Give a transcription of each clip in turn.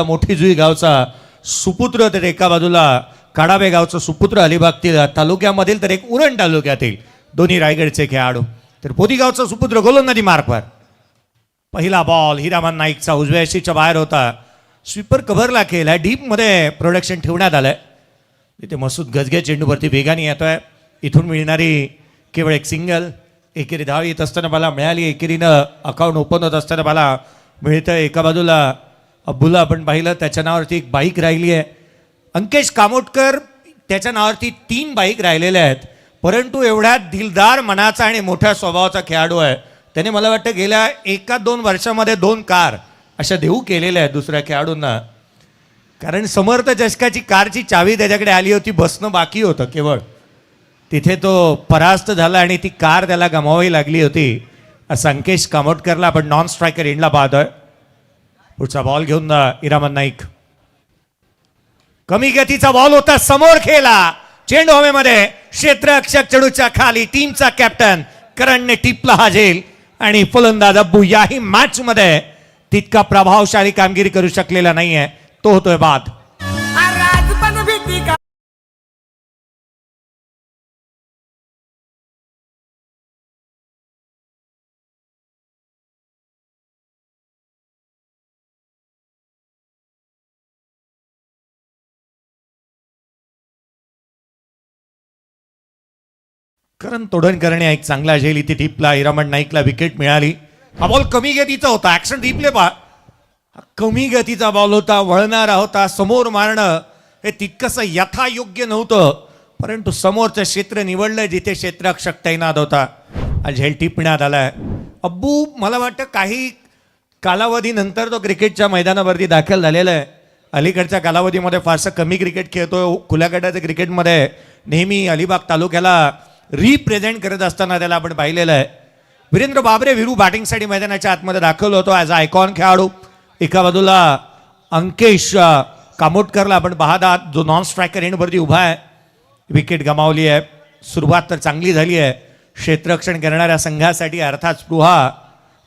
मोठी जुई गावचा सुपुत्र तर एका बाजूला काडावे गावचा सुपुत्र अलिबाग तालुक्यामधील तर एक उरण तालुक्यातील दोन्ही रायगडचे खेळाडू. तर पोती गावचा सुपुत्र गोलंदाजी मार्कवर पहिला बॉल हिरामन नाईकचा उजव्या यशीच्या बाहेर होता. स्वीपर कव्हरला केला, डीप मध्ये प्रोडक्शन ठेवण्यात आलंय. इथे मसूद गजगे चेंडूवरती वेगाने येतोय. इथून मिळणारी केवळ एक सिंगल. एकेरी धाव येत असताना मला मिळाली, एकेरीनं अकाउंट ओपन होत असताना मला मिळतं. एका बाजूला अब्बुला आपण पाहिलं, त्याच्या नावावरती एक बाईक राहिली आहे. अंकेश कामोटकर त्याच्या नावावरती 3 बाईक राहिलेल्या आहेत. परंतु एवढ्या दिलदार मनाचा आणि मोठ्या स्वभावाचा खेळाडू आहे. त्याने मला वाटतं गेल्या 1-2 वर्षामध्ये 2 कार अशा देऊ केलेल्या आहेत दुसऱ्या खेळाडूंना. कारण समर्थ चषकाची कारची चावी त्याच्याकडे आली होती, बसणं बाकी होतं केवळ. तिथे तो परास्त झाला आणि ती कार त्याला गमावावी लागली होती. असं अंकेश कामोटकरला आपण नॉन स्ट्रायकर एंडला पाहतोय. पुढचा बॉल घेऊन हिरामन नाईक. कमी गतीचा बॉल होता, समोर खेळला, चेंडू हवेमध्ये, क्षेत्ररक्षक चेंडूच्या खाली. टीमचा कॅप्टन करणने टिपला हा झेल आणि फलंदाज अब्बू याही मॅच मध्ये तितका प्रभावशाली कामगिरी करू शकलेला नाहीये. तो होतोय बाद. करण तोडणकरने एक चांगला झेल इथे टिपला. हिरामन नाईकला विकेट मिळाली. हा बॉल कमी गतीचा होता. ऍक्शन रिप्ले पहा. कमी गतीचा बॉल होता, वळणारा होता. समोर मारणं हे तितकंसं यथायोग्य नव्हतं, परंतु समोरचं क्षेत्र निवडलं जिथे क्षेत्ररक्षक तैनात होता. हा झेल टिपण्यात आलाय. अब्बू मला वाटतं काही कालावधीनंतर तो क्रिकेटच्या मैदानावरती दाखल झालेला आहे. अलीकडच्या कालावधीमध्ये फारसं कमी क्रिकेट खेळतोय. खुल्या गटाच्या क्रिकेटमध्ये नेहमी अलिबाग तालुक्याला रिप्रेझेंट करत असताना त्याला आपण पाहिलेलं आहे. वीरेंद्र बाबरे विरू बॅटिंगसाठी मैदानाच्या आतमध्ये दाखल होतो ॲज अ आयकॉन खेळाडू. एका बाजूला अंकेश कामोटकरला आपण पाहत आहात, जो नॉन स्ट्रायकर एंडवरती उभा आहे. विकेट गमावली आहे. सुरुवात तर चांगली झाली आहे क्षेत्ररक्षण करणाऱ्या संघासाठी. अर्थात स्पृहा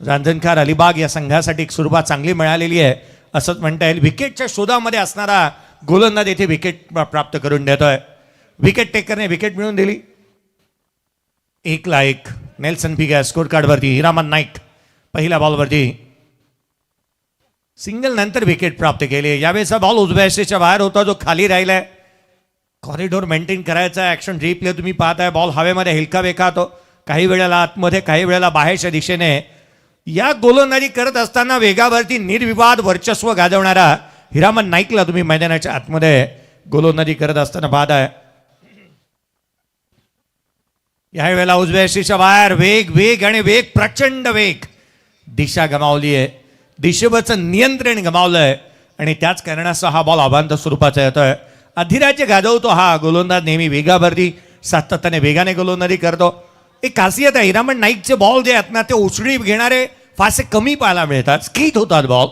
रांजणकार अलिबाग या संघासाठी एक सुरुवात चांगली मिळालेली आहे असंच म्हणता येईल. विकेटच्या शोधामध्ये असणारा गोलंदाज येथे विकेट प्राप्त करून देतोय. विकेट टेकरने विकेट मिळवून दिली. 1-1 नेल्सन पिगा स्कोर कार्डवरती. हिरामन नाईक पहिल्या बॉलवरती सिंगल नंतर विकेट प्राप्त केली. यावेळेचा बॉल उजव्या यष्टीच्या बाहेर होता, जो खाली राहिलाय. कॉरिडोर मेंटेन करायचा. ऍक्शन रिप्ले तुम्ही पाहताय. बॉल हवेमध्ये हेलका वेखातो, काही वेळेला आतमध्ये, काही वेळेला बाहेरच्या दिशेने. या गोलंदाजी करत असताना वेगावरती निर्विवाद वर्चस्व गाजवणारा हिरामन नाईकला तुम्ही मैदानाच्या आतमध्ये गोलंदाजी करत असताना पाहताय. या वेळेला उजव्या यष्टीच्या बाहेर वेग वेग आणि वेग, प्रचंड वेग. दिशा गमावली आहे, दिशेवरचं नियंत्रण गमावलंय आणि त्याच कारणासह हा बॉल अभांत स्वरूपाचा येतोय. अधिराज्य गाजवतो हा गोलंदाज. नेहमी वेगावरती सातत्याने वेगाने गोलंदाजी करतो. एक खासियत आहे हिरामन नाईकचे बॉल जे आहेत ना, ते उसळी घेणारे फारसे कमी पाहायला मिळतात. स्किट होतात बॉल.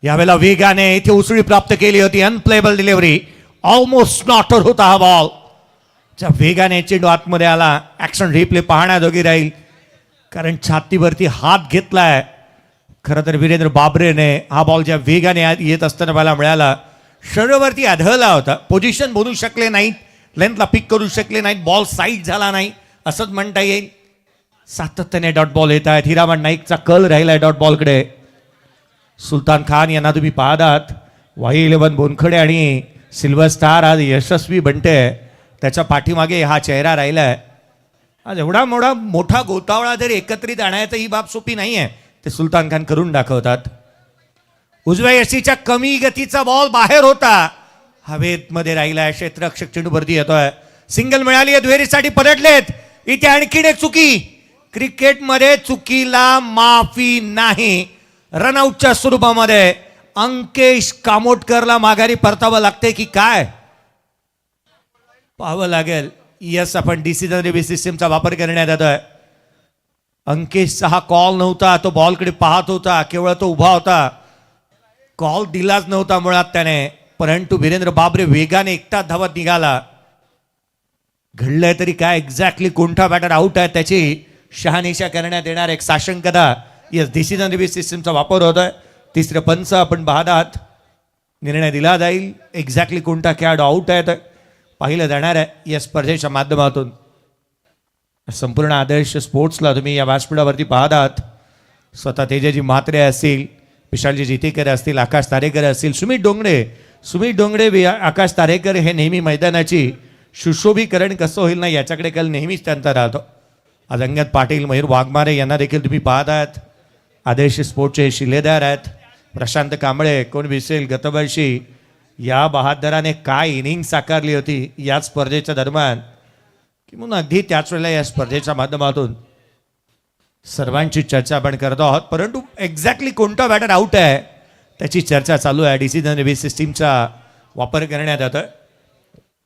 यावेळेला वेगाने इथे उसळी प्राप्त केली होती. अनप्लेबल डिलिव्हरी, ऑलमोस्ट नॉटर होता हा बॉल. ज्या वेगाने चेंडू आतमध्ये आला. ऍक्शन रिप्ले पाहण्याजोगी राहील, कारण छातीवरती हात घेतलाय. खरं तर वीरेंद्र बाबरेने हा बॉल ज्या वेगाने येत असताना मला मिळाला, शरीरावरती आढळला होता. पोझिशन बनवू शकले नाहीत, लेंथला पिक करू शकले नाहीत, बॉल साईड झाला नाही असंच म्हणता येईल. सातत्याने डॉट बॉल येत आहेत. हिरामन नाईकचा कल राहिलाय डॉट बॉलकडे. सुलतान खान यांना तुम्ही पाहत आहात. वाई-11 बोनखडे आणि सिल्वर स्टार आज यशस्वी बनते, त्याच्या पाठीमागे हा चेहरा राहिलाय. आज एवढा मोठा गोतावळा जर एकत्रित आणायचं ही बाब सोपी नाही आहे, ते सुलतान खान करून दाखवतात. उजव्या यष्टीच्या कमी गतीचा बॉल बाहेर होता, हवेत मध्ये राहिलाय. क्षेत्ररक्षक चेंडूवरती येतोय. सिंगल मिळाली आहे. दुहेरीसाठी पलटलेत. इथे आणखीन एक चुकी. क्रिकेटमध्ये चुकीला माफी नाही. रनआउटच्या स्वरूपामध्ये अंकेश कामोटकरला माघारी परतावं लागते की काय पाहावं लागेल. यस, आपण डिसिजन रिव्ह्यू सिस्टीमचा वापर करण्यात येतोय. अंकेशचा हा कॉल नव्हता. तो बॉलकडे पाहत होता, केवळ तो उभा होता. कॉल दिलाच नव्हता मुळात त्याने. परंतु वीरेंद्र बाबरे वेगाने एकटाच धावत निघाला. घडलंय तरी काय, एक्झॅक्टली कोणता बॅटर आउट आहे त्याची शहानिशा करण्यात येणार एक साशंकता. यस, डिसिजन रिव्ह्यू सिस्टीमचा वापर होतोय. तिसरं पंच आपण पाहत आहात. निर्णय दिला जाईल. एक्झॅक्टली कोणता खेळाडू आउट आहे पाहिलं जाणार आहे या स्पर्धेच्या माध्यमातून. संपूर्ण आदर्श स्पोर्ट्सला तुम्ही या व्यासपीठावरती पाहत आहात. स्वतः तेजाजी म्हात्रे असतील, विशालजी जितेकर असतील, आकाश तारेकर असतील, सुमित डोंगरे आकाश तारेकर हे नेहमी मैदानाची सुशोभीकरण कसं होईल ना याच्याकडे कल नेहमीच त्यांचा राहतो. आज अंगद पाटील, मयूर वाघमारे यांना देखील तुम्ही पाहत आहात. आदर्श स्पोर्टचे शिलेदार आहेत. प्रशांत कांबळे, कोण विसरेल गतवर्षी या बहादराने काय इनिंग साकारली होती या स्पर्धेच्या दरम्यान, की म्हणून अगदी त्याच वेळेला या स्पर्धेच्या माध्यमातून सर्वांची चर्चा आपण करतो आहोत. परंतु एक्झॅक्टली कोणता बॅटर आउट आहे त्याची चर्चा चालू आहे. डिसिजन रिव्ह्यू सिस्टीमचा वापर करण्यात येतोय.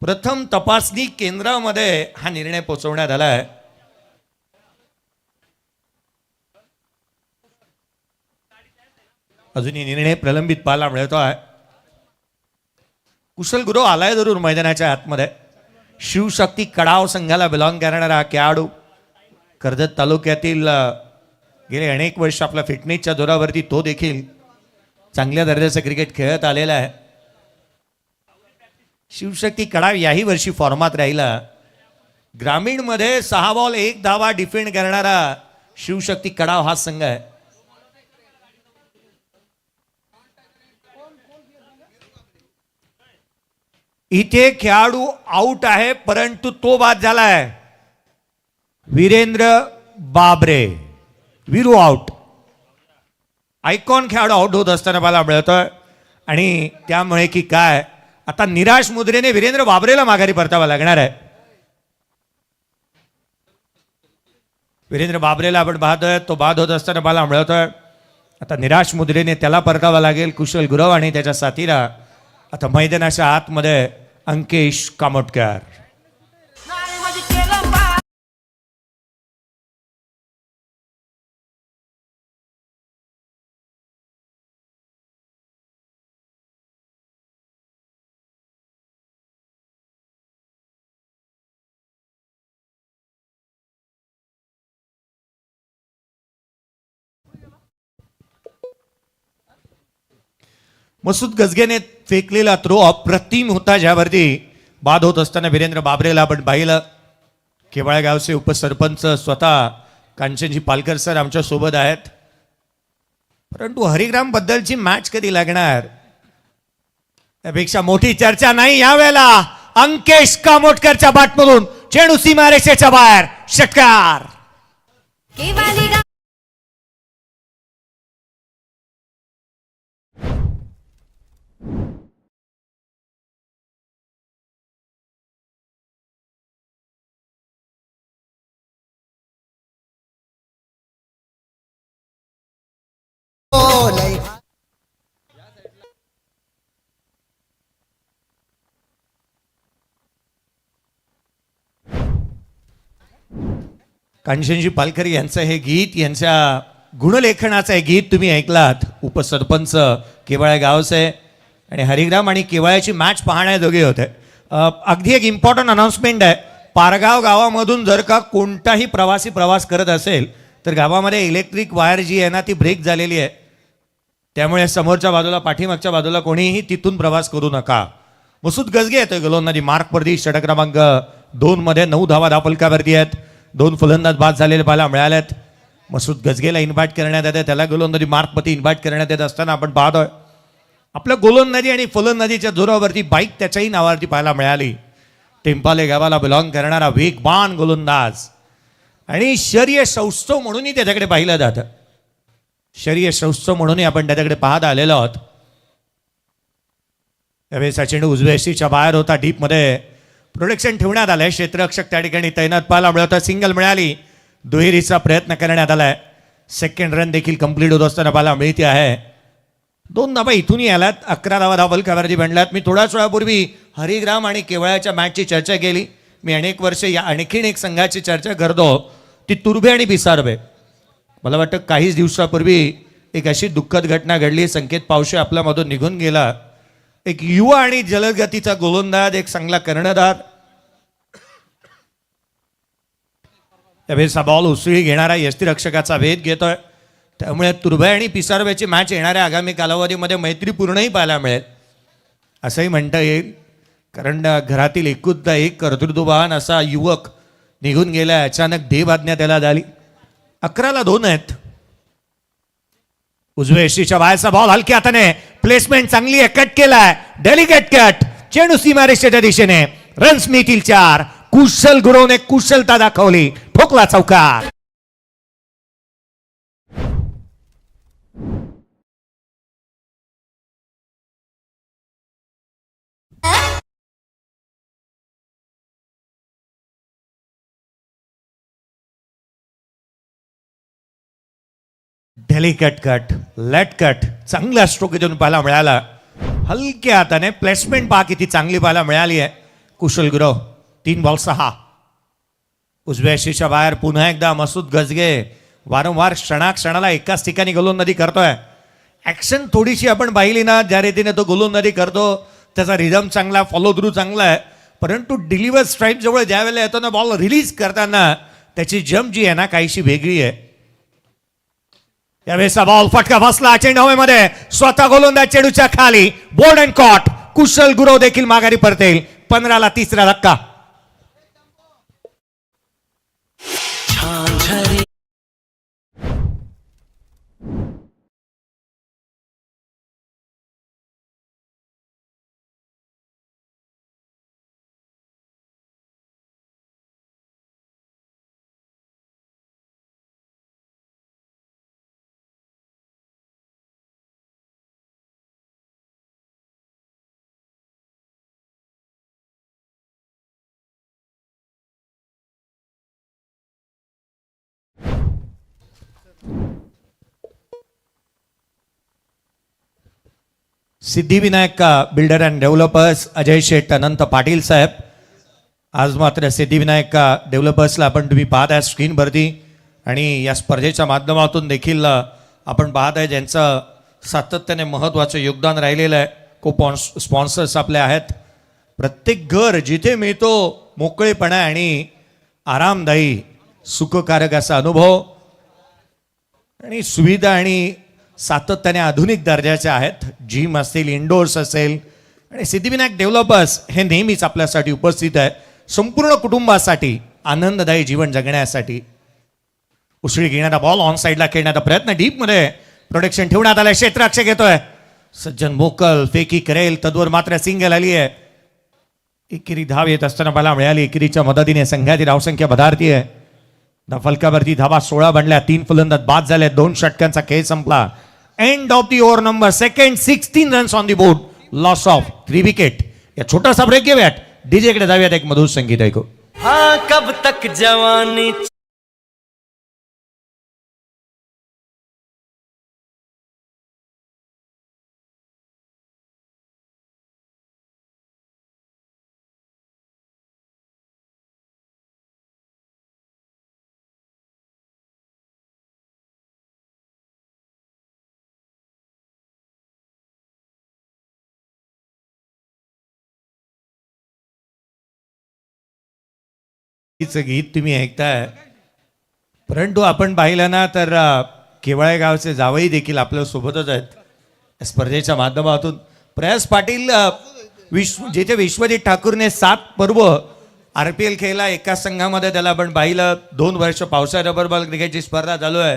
प्रथम तपासणी केंद्रामध्ये हा निर्णय पोहोचवण्यात आला आहे. अजूनही निर्णय प्रलंबित पाहायला मिळतो आहे. कुशल गुरु आलाय जरूर मैदानाच्या आतमध्ये. शिवशक्ती कडाव संघाला बिलॉंग करणारा हा खेळाडू कर्जत तालुक्यातील गेले अनेक वर्ष आपल्या फिटनेसच्या जोरावरती तो देखील चांगल्या दर्जाचं क्रिकेट खेळत आलेला आहे. शिवशक्ती कडाव याही वर्षी फॉर्मात राहिला. ग्रामीणमध्ये 6 बॉल 1 धावा डिफेंड करणारा शिवशक्ती कडाव हा संघ आहे. इथे खेळाडू आउट आहे परंतु तो बाद झालाय. वीरेंद्र बाबरे, वीरू आउट. आयकॉन खेळाडू आउट होत असताना मला मिळतोय आणि त्यामुळे की काय आता निराश मुद्रेने वीरेंद्र बाबरेला माघारी परतावा लागणार आहे. वीरेंद्र बाबरेला आपण पाहतोय तो बाद होत असताना मला मिळतोय. आता निराश मुद्रेने त्याला परतावा लागेल. कुशल गुरव आणि त्याच्या साथीला. आता मैदानाच्या आतमध्ये अंकेश कामोटकर. मसूद गजगेने फेकलेला थ्रो अप्रतिम होता, ज्यावरती बाद होत असताना वीरेंद्र बाबरेला आपण पाहिलं. केवळ्या गावचे उपसरपंच स्वतः कांचनजी पालकर सर आमच्या सोबत आहेत. परंतु हरिग्राम बद्दलची मॅच कधी लागणार त्यापेक्षा मोठी चर्चा नाही यावेळेला. अंकेश कामोटकरच्या बॅटमधून चेंडू सीमारेषेच्या बाहेर. षटकार. कांचनजी पालकर यांचं हे गीत, यांच्या गुणलेखनाचं हे गीत तुम्ही ऐकलात. उपसरपंच केवळ्या गावचे आणि हरिग्राम आणि केवळ्याची मॅच पाहण्या दोघे होते. अगदी एक इम्पॉर्टंट अनाउन्समेंट आहे. पारगाव गावामधून जर का कोणताही प्रवासी प्रवास करत असेल तर गावामध्ये इलेक्ट्रिक वायर जी आहे ना ती ब्रेक झालेली आहे. त्यामुळे समोरच्या बाजूला पाठीमागच्या बाजूला कोणीही तिथून प्रवास करू नका. मसूद गजगे येतोय गोलंदाजी मार्कवरती. षटक क्रमांक 2 मध्ये 9 धावा धापलकावरती आहेत. 2 फलंदाज बाद झालेले पाहायला मिळालेत. मसूद गजगेला इन्व्हाइट करण्यात येते. त्याला गोलंदाजी मार्कवरती इन्व्हाइट करण्यात येत असताना आपण पाहतोय आपल्या गोलंदाजी आणि फलंदाजीच्या जोरावरती बाईक त्याच्याही नावावरती पाहायला मिळाली. टेंपाले गावाला बिलॉंग करणारा वेगवान गोलंदाज आणि शौर्य सौष्ठव म्हणूनही त्याच्याकडे पाहिलं जातं. शौर्य सौष्ठव म्हणूनही आपण त्याच्याकडे पाहत आलेलो आहोत. त्यावेळेस चेंडू उजव्या यष्टीच्या बाहेर होता. डीपमध्ये प्रोटेक्शन ठेवण्यात आलंय. क्षेत्ररक्षक त्या ठिकाणी तैनात पाहायला मिळवता. सिंगल मिळाली. दुहेरीचा प्रयत्न करण्यात आलाय. सेकंड रन देखील कंप्लीट होत असताना पाहायला मिळते आहे. 2 धाबा इथूनही आल्यात. 11 धावा धावलकावरती बनल्यात. मी थोड्याच वेळापूर्वी हरिग्राम आणि केवळ्याच्या मॅचची चर्चा केली. मी अनेक वर्ष या आणखीन एक संघाची चर्चा करतो, ती तुर्भे आणि बिसारबे. मला वाटतं काहीच दिवसापूर्वी एक अशी दुःखद घटना घडली. संकेत पावशे आपल्यामधून निघून गेला. एक युवा आणि जलदगतीचा गोलंदाज, एक चांगला कर्णधार. त्यावेळेस हा बॉल उसळी घेणारा यष्टीरक्षकाचा भेद घेतोय. त्यामुळे तुर्भे आणि पिसारव्याची मॅच येणाऱ्या आगामी कालावधीमध्ये मैत्रीपूर्णही पाहायला मिळेल असंही म्हणता येईल. कारण घरातील एकुलता एक कर्तृत्ववान असा युवक निघून गेला. अचानक देवआज्ञा त्याला झाली. 11-2 आहेत. उजव्या यष्टीच्या बाहेरचा बॉल हलक्या हाताने, प्लेसमेंट चांगली आहे, कट केलाय, डेलिकेट कट, चेंडू सीमारेषेच्या दिशेने, रन्स मिळतील 4. कुशल गुरवने कुशलता दाखवली, ठोकला चौकार. डेलिकेट कट, लेट कट, चांगला स्ट्रोक इथून पाहायला मिळाला. हलक्या हाताने प्लेसमेंट पहा किती चांगली पाहायला मिळाली आहे. कुशल गुरव 3 बॉल 6. उजव्या यष्टीच्या बाहेर पुन्हा एकदा मसूद गजगे वारंवार क्षणाक्षणाला एकाच ठिकाणी गोलंदाजी करतोय. ऍक्शन थोडीशी आपण पाहिली ना, ज्या रीतीने तो गोलंदाजी करतो त्याचा रिदम चांगला, फॉलो थ्रू चांगला आहे. परंतु डिलिव्हर स्ट्राईक जवळ ज्या वेळेला येतो ना बॉल रिलीज करताना त्याची जम्प जी आहे ना काहीशी वेगळी आहे. यावेळेचा बॉल फटका बसला चेंडू हवेमध्ये, स्वतः गोलंदाज चेंडूच्या खाली, बोर्ड अँड कॉट. कुशल गुरव देखील माघारी परतेल. 15ला तिसरा धक्का. सिद्धिविनायक का बिल्डर अँड डेव्हलपर्स अजय शेठ अनंत पाटील साहेब. आज मात्र सिद्धिविनायक का डेव्हलपर्सला आपण तुम्ही पाहत आहे स्क्रीनवरती आणि या स्पर्धेच्या माध्यमातून देखील आपण पाहत आहे ज्यांचं सातत्याने महत्त्वाचं योगदान राहिलेलं आहे. को स्पॉन्सर्स आपले आहेत. प्रत्येक घर जिथे मिळतो मोकळेपणा आणि आरामदायी सुखकारक असा अनुभव आणि सुविधा आणि सातत्याने आधुनिक दर्जाच्या आहेत. जिम असतील, इंडोर्स असेल आणि सिद्धिविनायक डेव्हलपर्स हे नेहमीच आपल्यासाठी उपस्थित आहे. संपूर्ण कुटुंबासाठी आनंददायी जीवन जगण्यासाठी. उसळी घेणारा बॉल ऑन साईडला खेळण्याचा प्रयत्न, डीपमध्ये प्रोटेक्शन ठेवण्यात आलंय. क्षेत्ररक्षक येतोय, सज्जन मोकल फेकी करेल, तद्वर मात्र सिंगल आली आहे. एकेरी धाव येत असताना मला मिळाली. एकेरीच्या मदतीने संघाची धावसंख्या बधारती आहे. फलकावरती धावा 16 बनल्या, 3 फलंदाज बाद झाले, 2 षटकांचा खेळ संपला. End of the over number second, 16 runs on the board, loss of 3 wicket. या छोटासा ब्रेक घेऊयात, डीजे कडे जाऊयात, एक मधुर संगीत ऐकू. हाँ कब तक जवानी गीत तुम्ही ऐकताय. परंतु आपण पाहिलं ना तर केवळे गावचे जावई देखील आपल्या सोबतच आहेत स्पर्धेच्या माध्यमातून. प्रयास पाटील जिथे विश्वजित ठाकूरने 7 पर्व RPL खेळला एकाच संघामध्ये, त्याला आपण पाहिलं 2 वर्ष पावसाळ्यात रबर बॉल क्रिकेटची स्पर्धा चालू आहे.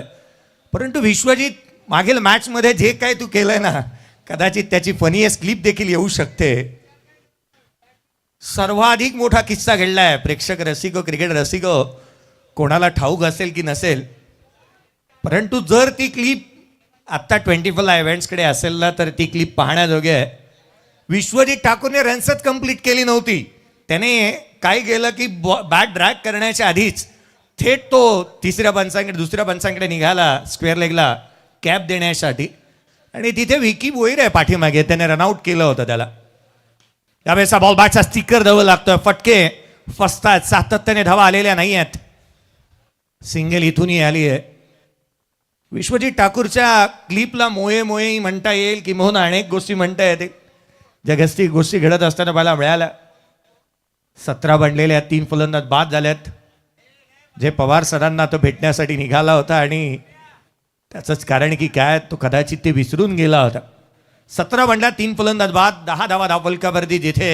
परंतु विश्वजित मागील मॅचमध्ये जे काय तू केलंय ना, कदाचित त्याची फनीएस्ट क्लिप देखील येऊ शकते. सर्वाधिक मोठा किस्सा घडलाय. प्रेक्षक रसिको, क्रिकेट रसिको कोणाला ठाऊक असेल की नसेल, परंतु जर ती क्लिप आत्ता 24 इव्हेंट्सकडे असेल ना तर ती क्लिप पाहण्याजोगे आहे. विश्वजित ठाकूरने रन्सच कंप्लीट केली नव्हती. त्याने काय केलं की बॅट ड्रॅग करण्याच्या आधीच थेट तो दुसऱ्या पंचांकडे निघाला स्क्वेअर लेगला कॅप देण्यासाठी आणि तिथे विकी बोईर आहे पाठीमागे, त्याने रनआउट केलं होतं त्याला. यावेळेचा बॉल बॅटचा स्टिकर धावा लागतोय, फटके फसतात, सातत्याने धावा आलेल्या नाही आहेत. सिंगल इथूनही आली आहे. विश्वजित ठाकूरच्या क्लिपला मोये मोये म्हणता येईल किंवा अनेक गोष्टी म्हणता येतील ज्या गोष्टी घडत असताना मला मिळाल्या. 17 बनलेल्या, 3 फलंदाज बाद झाल्यात. जे पवार सरांना तो भेटण्यासाठी निघाला होता आणि त्याचंच कारण की काय तो कदाचित ते विसरून गेला होता. 17 बंडला 3 फलंदाज बाद, 10 धावा धावफलकावरती, जिथे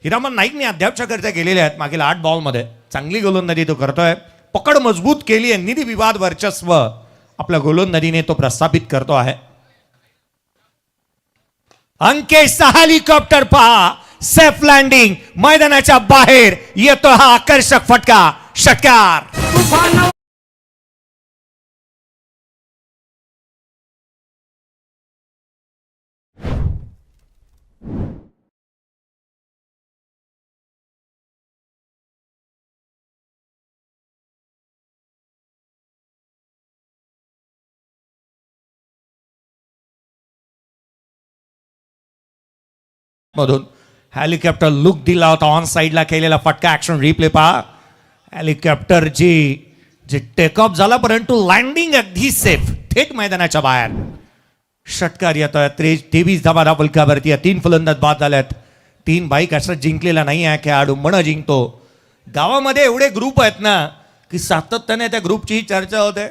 हिरामन नाईकने अध्यक्षकर्त्या केलेल्या आहेत मागील 8 बॉलमध्ये. चांगली गोलंदाजी तो करतोय, पकड मजबूत केली आहे, निधी विवाद वर्चस्व आपल्या गोलंदाजीने तो प्रस्थापित करतो आहे. अंकेशचा हेलिकॉप्टर पहा, सेफ लँडिंग, मैदानाच्या बाहेर येतो हा आकर्षक फटका, षटकार. मधून हेलिकॉप्टर लुक दिला होता, ऑन साईडला केलेला फटका, ऍक्शन रिप्ले पहा. हेलिकॉप्टरची जे टेकऑफ झाला परंतु लँडिंग अगदी सेफ, थेट मैदानाच्या बाहेर. षटकार येतोय. 23 धावा धावफलकावरती, 3 फलंदाज बाद झाल्यात. 3 बाईक असं जिंकलेला नाही आहे खेळाडू, मन जिंकतो. गावामध्ये एवढे ग्रुप आहेत ना की सातत्याने त्या ग्रुपची चर्चा होते.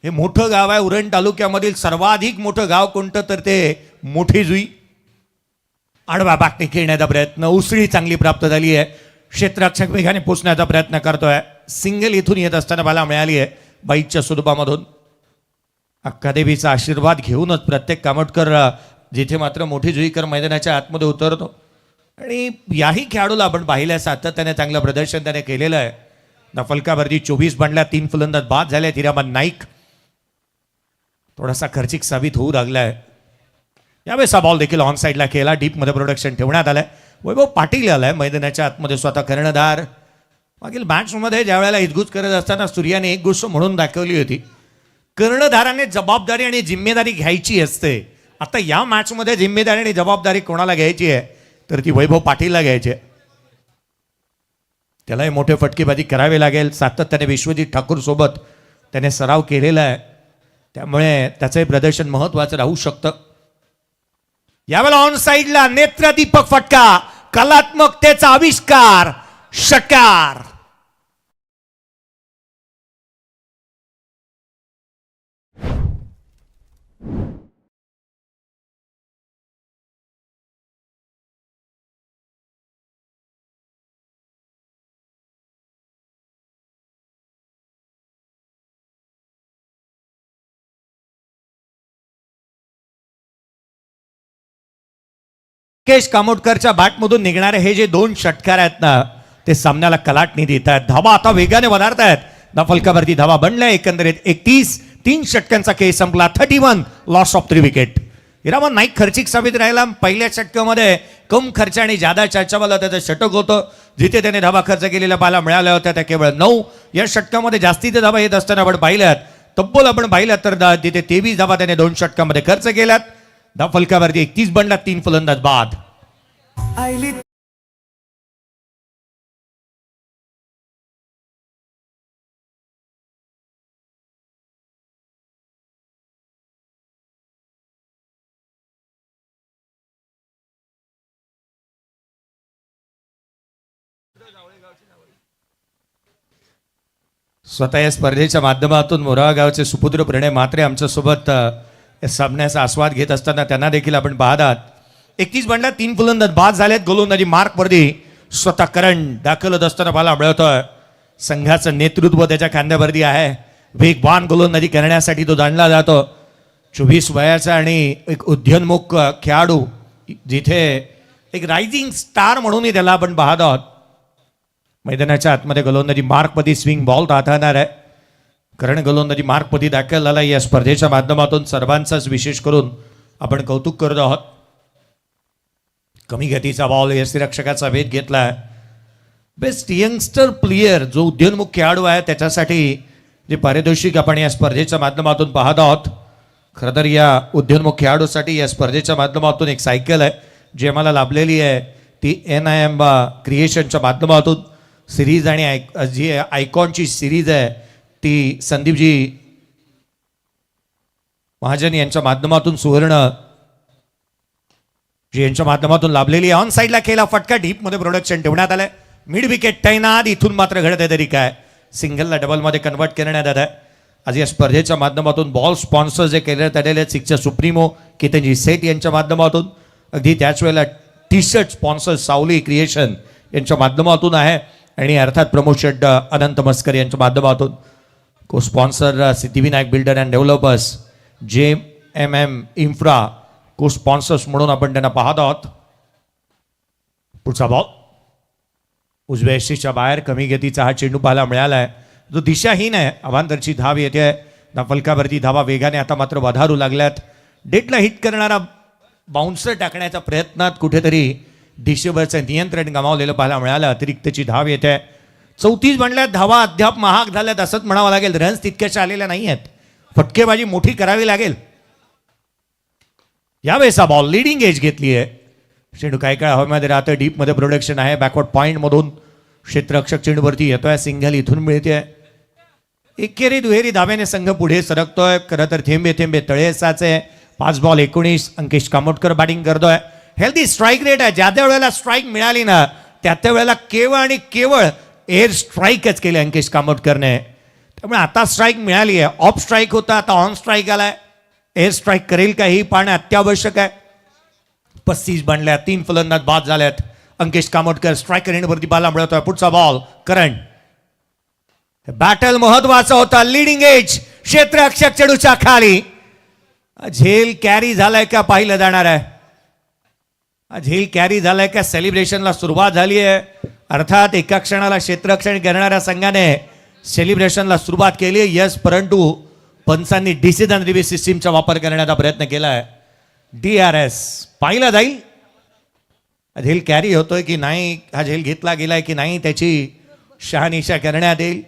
हे मोठं गाव आहे, उरण तालुक्यामधील सर्वाधिक मोठं गाव कोणतं तर ते मोठी जुई. आडवा बाकने खेळण्याचा प्रयत्न, उसळी चांगली प्राप्त झाली आहे. क्षेत्ररक्षक वेगाने पोचण्याचा प्रयत्न करतोय. सिंगल इथून येत असताना मला मिळाली आहे बाईकच्या स्वरूपामधून. अक्कादेवीचा आशीर्वाद घेऊनच प्रत्येक कामटकर जिथे मात्र मोठी जुईकर मैदानाच्या आतमध्ये उतरतो. आणि याही खेळाडूला आपण पाहिलं, सातत्याने चांगलं प्रदर्शन त्याने केलेलं आहे. धावफलकावरती 24 बंडला 3 फलंदाज बाद झाले. हिरामन नाईक थोडासा खर्चिक साबित होऊ लागलाय. यावेळेस हा बॉल देखील ऑन साईडला केला, डीपमध्ये प्रोडक्शन ठेवण्यात आलंय. वैभव पाटील आलाय मैदानाच्या आतमध्ये स्वतः कर्णधार. मागील मॅचमध्ये ज्या वेळेला हिजगुज करत असताना सूर्याने एक गोष्ट म्हणून दाखवली होती, कर्णधाराने जबाबदारी आणि जिम्मेदारी घ्यायची असते. आता या मॅचमध्ये जिम्मेदारी आणि जबाबदारी कोणाला घ्यायची आहे तर ती वैभव पाटीलला घ्यायची आहे. त्यालाही मोठे फटकेबाजी करावे लागेल. सातत्याने विश्वजित ठाकूर सोबत त्याने सराव केलेला आहे, त्यामुळे त्याचंही प्रदर्शन महत्वाचं राहू शकतं. यावेळेला ऑन साईडला नेत्रदीपक फटका, कलात्मकतेचा आविष्कार, षटकार. केश कामोटकरच्या बॅटमधून निघणारे हे जे 2 षटकार आहेत ना, ते सामन्याला कलाटणी देत आहेत. धावा आता वेगाने वधारत आहेत. धावफलकावरती धावा बनल्या एकंदरीत 31. 3 षटकांचा केस संपला. 31 loss of 3 wicket. Hiraman Naik खर्चिक साबित राहिला. पहिल्या षटकामध्ये कम खर्च आणि जादा चर्चावाला त्याचं षटक होतं, जिथे त्याने धावा खर्च केलेल्या पाहायला मिळाल्या होत्या त्या केवळ 9. या षटकामध्ये जास्तीत धावा येत असताना आपण पाहिल्यात, तब्बल आपण पाहिल्यात तर तिथे 23 धावा त्याने 2 षटकामध्ये खर्च केल्यात. धावफलकावरती 31 बंडला 3 फलंदाज बाद. स्वतः या स्पर्धेच्या माध्यमातून मोराळा गावचे सुपुत्र प्रणय म्हात्रे आमच्यासोबत या सामन्याचा आस्वाद घेत असताना त्यांना देखील आपण पाहत आहात. 31 बंडला 3 फलंदाज बाद झालेत. गोलंदाजी मार्कवरती स्वतः करण दाखल होत असताना पाहायला मिळतोय. संघाचं नेतृत्व त्याच्या खांद्यावरती आहे. वेगवान गोलंदाजी करण्यासाठी तो जाणला जातो. 24 वयाचा आणि एक उद्योन्मुख खेळाडू, जिथे एक रायझिंग स्टार म्हणूनही त्याला आपण पाहत आहोत. मैदानाच्या आतमध्ये गोलंदाजी मार्कमध्ये स्विंग बॉल राहणार आहे. करण गोलंदाजी मार्कमध्ये दाखल झाला. या स्पर्धेच्या माध्यमातून सर्वांचाच विशेष करून आपण कौतुक करत आहोत. कमी गतीचा बॉल यष्टीरक्षकाचा वेध घेतला. बेस्ट यंगस्टर प्लेयर जो उद्योन्मुख खेळाडू आहे त्याच्यासाठी जे पारितोषिक आपण या स्पर्धेच्या माध्यमातून पाहत आहोत, खरं तर या उद्योन्मुख खेळाडूसाठी या स्पर्धेच्या माध्यमातून एक सायकल आहे जी आम्हाला लाभलेली आहे. ती NIM क्रिएशनच्या माध्यमातून सिरीज आणि जी आयकॉनची सिरीज आहे ती संदीपजी महाजन यांच्या माध्यमातून सुवर्ण जी यांच्या माध्यमातून लाभलेली आहे. ऑन साईडला केला फटका, डीपमध्ये प्रोडक्शन ठेवण्यात आलंय. मिड विकेट तैनात. इथून मात्र घडत आहे तरी काय, सिंगलला डबलमध्ये कन्वर्ट करण्यात आलं आहे. आज या स्पर्धेच्या माध्यमातून बॉल स्पॉन्सर जे करण्यात आलेले आहेत सिक्सच्या सुप्रीमो केतनजी सेठ यांच्या माध्यमातून, अगदी त्याच वेळेला टी शर्ट स्पॉन्सर सावली क्रिएशन यांच्या माध्यमातून आहे आणि अर्थात प्रमोशन अनंत मस्कर यांच्या माध्यमातून, को sponsor Siddhivinayak builder and developers, JMM infra को स्पॉन्सर्स म्हणून आपण त्यांना पाहत आहोत. पुढचा बॉल उजव्या यष्टीच्या बाहेर कमी गतीचा हा चेंडू पाहायला मिळाला आहे, जो दिशाहीन आहे. अवांतरची धाव येते ना, फलकावरती धावा वेगाने आता मात्र वधारू लागल्यात. डेटला हिट करणारा बाउन्सर टाकण्याच्या प्रयत्नात कुठेतरी दिशेवरचं नियंत्रण गमावलेलं पाहायला मिळालं. अतिरिक्तची धाव येते. 34 बनल्यात, धावा अद्याप महाग झाल्यात असंच म्हणावं लागेल. रन्स तितक्याशा आलेल्या नाही आहेत, फटकेबाजी मोठी करावी लागेल. यावेळेस हा बॉल लिडिंग एज घेतली आहे. चेंडू काही काळ हवेमध्ये राहतं, डीपमध्ये प्रोडक्शन आहे. बॅकवर्ड पॉईंटमधून क्षेत्ररक्षक चेंडूवरती येतोय, सिंगल इथून मिळते. एकेरी दुहेरी धाब्याने संघ पुढे सरकतोय. खरं तर थेंबे थेंबे तळे साचे. 5 बॉल 19. अंकेश कामोटकर बॅटिंग करतोय. हेल्दी स्ट्राईक रेट आहे. ज्या त्या वेळेला स्ट्राईक मिळाली ना, त्या वेळेला केवळ आणि केवळ एअर स्ट्राईकच केले अंकेश कामोटकरने. त्यामुळे आता स्ट्राईक मिळाली आहे. ऑफ स्ट्राईक होता, आता ऑन स्ट्राईक आलाय. एअर स्ट्राईक करेल का ही पाहणं अत्यावश्यक आहे. 35 बनल्या, 3 फलंदाज बाद झाल्यात. अंकेश कामोटकर स्ट्रायकर एंडवरती बाला मिळवतोय. पुढचा बॉल करंट. बॅटल महत्वाचा होता. लिडिंग एज, क्षेत्ररक्षक चेंडूच्या खाली. झेल कॅरी झालाय का पाहिलं जाणार आहे. झेल कॅरी झालाय का, सेलिब्रेशनला सुरुवात झाली आहे. अर्थात एका क्षणाला क्षेत्ररक्षण करणाऱ्या संघाने सेलिब्रेशनला सुरुवात केली आहे. यस, परंतु पंचांनी डिसिजन रिव्ह्यू सिस्टीमचा वापर करण्याचा प्रयत्न केला आहे. DRS पाहिला जाईल. झेल कॅरी होतोय की नाही, हा झेल घेतला गेलाय की नाही, त्याची शहानिशा करण्यात येईल.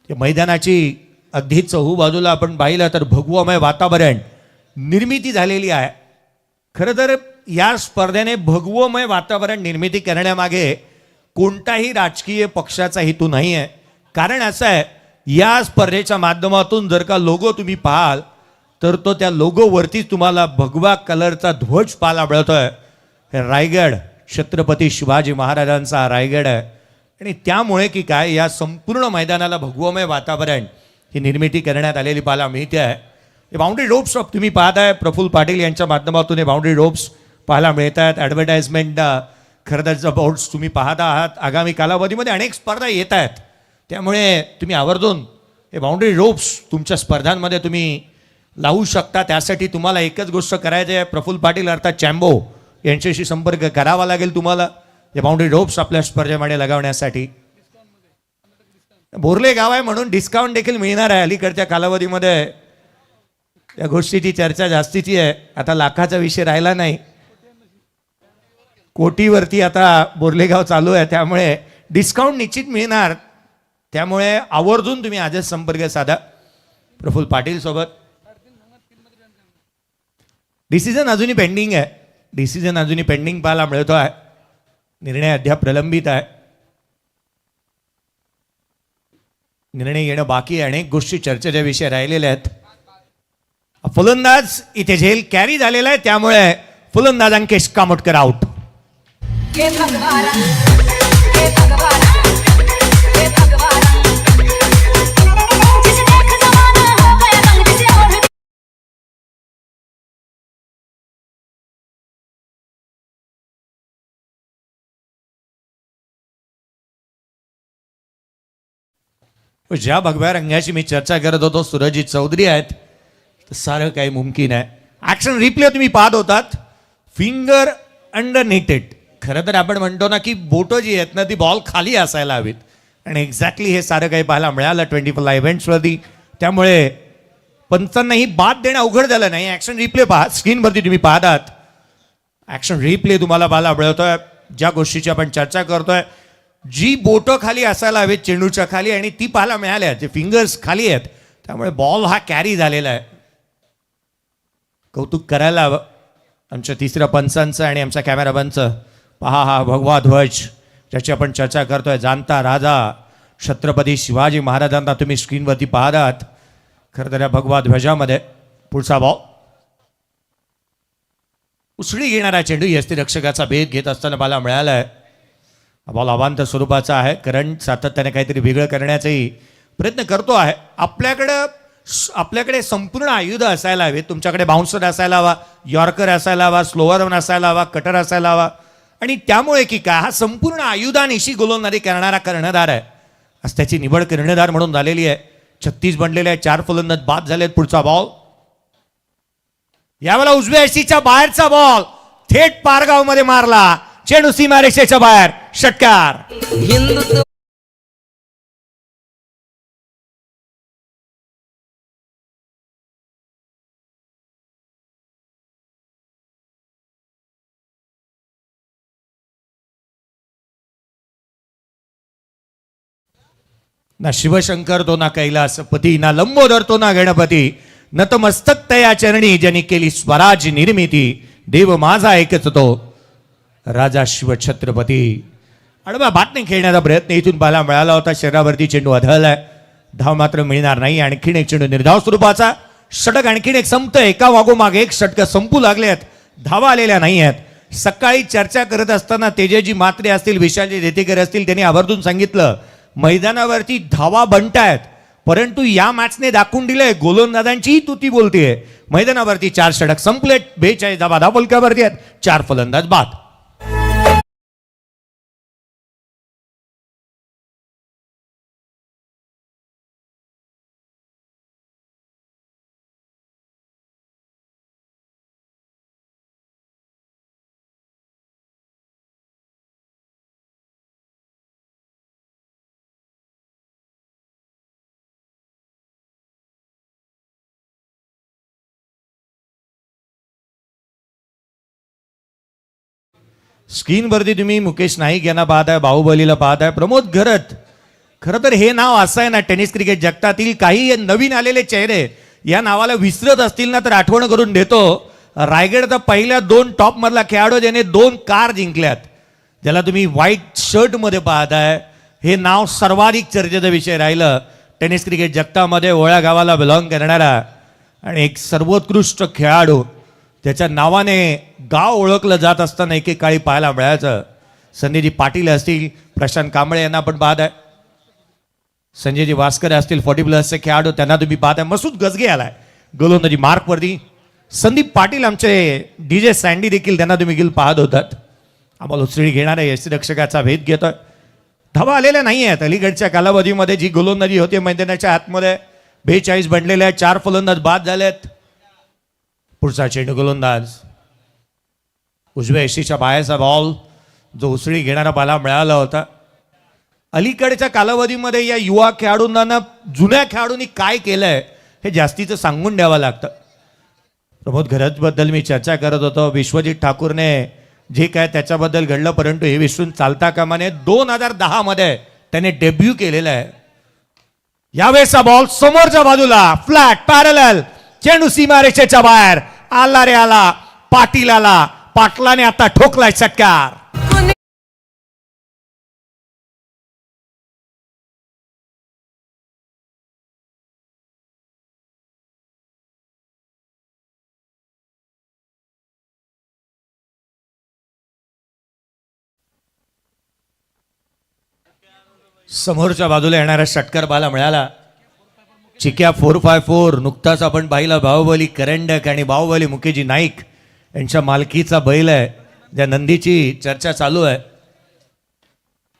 मैदानाची अगदी चहूबाजूला आपण पाहिलं तर भगवमय वातावरण निर्मिती झालेली आहे. खरं तर या स्पर्धेने भगवमय वातावरण निर्मिती करण्यामागे कोणताही राजकीय पक्षाचा हेतू नाही आहे. कारण असं आहे, या स्पर्धेच्या माध्यमातून जर का लोगो तुम्ही पाहाल तर तो त्या लोगोवरतीच तुम्हाला भगवा कलरचा ध्वज पाहायला मिळतोय. रायगड छत्रपती शिवाजी महाराजांचा रायगड आहे आणि त्यामुळे की काय या संपूर्ण मैदानाला भगवमय वातावरण ही निर्मिती करण्यात आलेली पाहायला मिळते आहे. हे बाउंड्री रोप्स तुम्ही पाहताय प्रफुल्ल पाटील यांच्या माध्यमातून हे बाउंड्री रोप्स पाहायला मिळत आहेत. ॲडव्हर्टाइजमेंट खरं तर बोर्ड्स तुम्ही पाहत आहात. आगामी कालावधीमध्ये अनेक स्पर्धा येत आहेत, त्यामुळे तुम्ही आवर्जून हे बाउंड्री रोप्स तुमच्या स्पर्धांमध्ये तुम्ही लावू शकता. त्यासाठी तुम्हाला एकच गोष्ट करायची आहे, प्रफुल्ल पाटील अर्थात चॅम्बो यांच्याशी संपर्क करावा लागेल तुम्हाला हे बाउंड्री रोप्स आपल्या स्पर्धेमध्ये लगावण्यासाठी. बोर्ले गाव आहे म्हणून डिस्काउंट देखील मिळणार आहे. अलीकडच्या कालावधीमध्ये या गोष्टीची चर्चा जास्तीची आहे. आता लाखाचा विषय राहिला नाही, कोटीवरती आता बोर्लेगाव चालू आहे, त्यामुळे डिस्काउंट निश्चित मिळणार. त्यामुळे आवर्जून तुम्ही आजच संपर्क साधा प्रफुल्ल पाटील सोबत. डिसिजन अजूनही पेंडिंग आहे. डिसिजन अजूनही पेंडिंग पाहायला मिळतो आहे. निर्णय अद्याप प्रलंबित आहे. निर्णय येणं बाकी आहे. अनेक गोष्टी चर्चेच्या विषय राहिलेल्या आहेत. फलंदाज इथे झेल कॅरी झालेला आहे, त्यामुळे फलंदाज अंकेश कामोटकर आउट. ज्या भगव्या रंगाची मी चर्चा करत होतो सुरजित चौधरी आहेत, तर सारं काही मुमकिन आहे. ऍक्शन रिप्ले तुम्ही पाहत होतात. फिंगर अंडर नेटेड. खरं तर आपण म्हणतो ना की बोटं जी आहेत ना ती बॉल खाली असायला हवीत, आणि एक्झॅक्टली हे सारं काही पाहायला मिळालं 24 इव्हेंट्सवरती. त्यामुळे पंचांनाही बाद देणं अवघड झालं नाही. ऍक्शन रिप्ले पहा, स्क्रीनवरती तुम्ही पाहतात. ऍक्शन रिप्ले तुम्हाला पाहायला मिळतोय. ज्या गोष्टीची आपण चर्चा करतोय, जी बोटं खाली असायला हवेत चेंडूच्या खाली, आणि ती पाहायला मिळाल्या. जे फिंगर्स खाली आहेत, त्यामुळे बॉल हा कॅरी झालेला आहे. कौतुक करायला हवं आमच्या तिसऱ्या पंचांचं आणि आमच्या कॅमेरामॅनचं. पहा हा भगवा ध्वज ज्याची आपण चर्चा करतोय, जाणता राजा छत्रपती शिवाजी महाराजांना तुम्ही स्क्रीनवरती पाहत आहात. खरं तर या भगवा ध्वजामध्ये पुढचा बॉल उसळी घेणारा चेंडू यष्टिरक्षकाचा भेद घेत असताना पाहायला मिळाला आहे. बॉल अवांतर स्वरूपाचा आहे. करंट सातत्याने काहीतरी वेगळं करण्याचाही प्रयत्न करतो आहे. आपल्याकडं आपल्याकडे संपूर्ण आयुध असायला हवे. तुमच्याकडे बाउन्सर असायला हवा, यॉर्कर असायला हवा, स्लोअर रन असायला हवा, कटर असायला हवा. आणि त्यामुळे की काय, हा संपूर्ण आयुधानिशी गोलंदाजी करणारा कर्णधार आहे. आज त्याची निवड कर्णधार म्हणून झालेली आहे. 36 बनलेले आहे, 4 फलंदाज बाद झालेत. पुढचा बॉल यावेळेला उजव्या यष्टीच्या बाहेरचा बॉल थेट पारगाव मध्ये मारला. चेंडू सीमारेषेच्या बाहेर, षटकार. हिंदुत्व ना शिवशंकर तो ना कैलासपती, ना लंबोदर तो ना गणपती, नतमस्तक तया चरणी ज्यांनी केली स्वराज निर्मिती. देव माझा एकच तो राजा शिवछत्रपती. आडवा बाटने खेळण्याचा प्रयत्न इथून पाहायला मिळाला होता. शरीरावरती चेंडू आढळलाय, धाव मात्र मिळणार नाही. आणखीन एक चेंडू निर्धाव स्वरूपाचा, षटक आणखीन एक संपतंय. एका मागोमाग एक षटक संपू लागले आहेत, धावा आलेल्या नाही आहेत. सकाळी चर्चा करत असताना तेजाजी म्हात्रे असतील, विशालजी देतेकर असतील, त्यांनी आवर्जून सांगितलं मैदानावरती धावा बनतायत, परंतु या मॅचने दाखवून दिलंय गोलंदाजांचीही तुती बोलतेय. मैदानावरती 4 षटक संपलेत, 42 धावा धावफलकावरती आहेत, 4 फलंदाज बाद. स्क्रीनवरती तुम्ही मुकेश नाईक यांना पाहताय, बाहुबलीला पाहताय, प्रमोद घरत. खरं तर हे नाव असं आहे ना, टेनिस क्रिकेट जगतातील काही नवीन आलेले चेहरे या नावाला विसरत असतील ना, तर आठवण करून देतो. रायगडचा पहिल्या 2 टॉप मधला खेळाडू ज्याने 2 कार जिंकल्यात, ज्याला तुम्ही व्हाईट शर्ट मध्ये पाहताय, हे नाव सर्वाधिक चर्चेचा विषय राहिलं. टेनिस क्रिकेट जगतामध्ये ओळा गावाला बिलॉंग करणारा आणि एक सर्वोत्कृष्ट खेळाडू, त्याच्या नावाने गाव ओळखलं जात असताना एकेकाळी पाहायला मिळायचं. संजयजी पाटील असतील, प्रशांत कांबळे यांना आपण पाहत आहे, संजयजी वास्कर असतील, 40+ खेळाडू त्यांना तुम्ही पाहताय. मसूद गजगे आलाय गोलंदाजी मार्कवरती. संदीप पाटील आमचे DJ सँडी देखील त्यांना तुम्ही गिल पाहत होतात. आम्हाला उचली घेणाऱ्या यष्टीरक्षकाचा भेद घेतोय. धावा आलेल्या नाही आहेत. अलीकडच्या कालावधीमध्ये जी गोलंदाजी होती मैदानाच्या आतमध्ये 42 बनलेले आहेत, 4 फलंदाज बाद झालेत. पुढचा चेंडू गोलंदाज उजव्या यष्टीच्या बाहेरचा बॉल, जो उसळी घेणारा पाहायला मिळाला होता. अलीकडच्या कालावधीमध्ये या युवा खेळाडूंना जुन्या खेळाडूंनी काय केलंय हे जास्तीचं सांगून द्यावं लागतं. प्रमोद घरतबद्दल मी चर्चा करत होतो. विश्वजित ठाकूरने जे काय त्याच्याबद्दल घडलं, परंतु हे विसरून चालता कामा नये. 2010 मध्ये त्याने डेब्यू केलेला आहे. यावेळेचा बॉल समोरच्या बाजूला फ्लॅट पॅरलल, चेंडू सीमारेषेच्या बाहेर. आला रे आला, पाटील आला, पाटलाने आता ठोकलाय षटकार. समोरच्या बाजूला येणारा षटकार पाहायला मिळाला. चिक्या 454 नुकताच आपण पाहिला. बाहुबली करंडक आणि बाहुबली मुकेजी नाईक यांच्या मालकीचा बैल आहे, ज्या नंदीची चर्चा चालू आहे.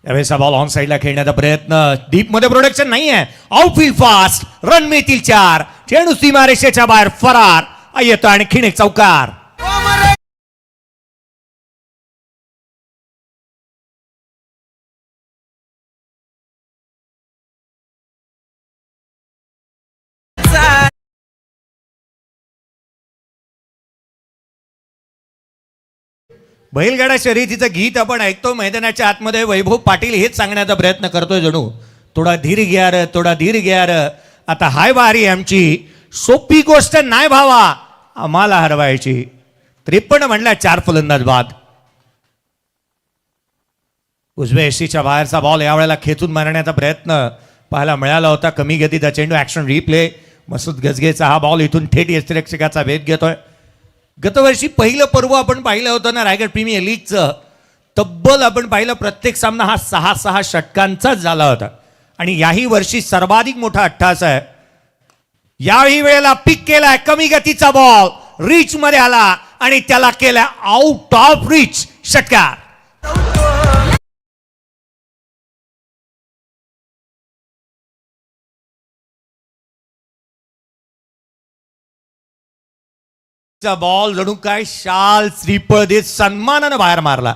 यावेळेचा बॉल ऑन साईडला खेळण्याचा प्रयत्न, डीप मध्ये प्रोडक्शन नाही आहे. आउटफील्ड फास्ट, रन मिळतील 4. चेंडू सीमारेषेच्या बाहेर फरार. येतो आणखीन एक चौकार. बैलगाडा शर्यतीचं गीत आपण ऐकतो मैदानाच्या आतमध्ये. वैभव पाटील हेच सांगण्याचा प्रयत्न करतोय, जणू थोडा धीर घ्या र, थोडा धीर घ्या र. आता हाय वारी आमची, सोपी गोष्ट नाही भावा आम्हाला हरवायची. 53 म्हणला, 4 फलंदाज बाद. उजव्या यष्टीच्या बाहेरचा बॉल यावेळेला खेचून मारण्याचा प्रयत्न पाहायला मिळाला होता. कमी गतीचा चेंडू, ऍक्शन रिप्ले. मसूद गजगेचा हा बॉल इथून थेट यष्टीरक्षकाचा भेद घेतोय. गतवर्षी पहिलं पर्व आपण पाहिलं होतं ना रायगड प्रीमियर लीगचं, तब्बल आपण पाहिलं प्रत्येक सामना हा 6 षटकांचाच झाला होता. आणि याही वर्षी सर्वाधिक मोठा 88 आहे. याही वेळेला पिक केलाय कमी गतीचा बॉल, रीच मध्ये आला आणि त्याला केला आउट ऑफ रीच, षटकार. बॉल जणू काय शाल श्रीफळ देत सन्मानानं बाहेर मारला.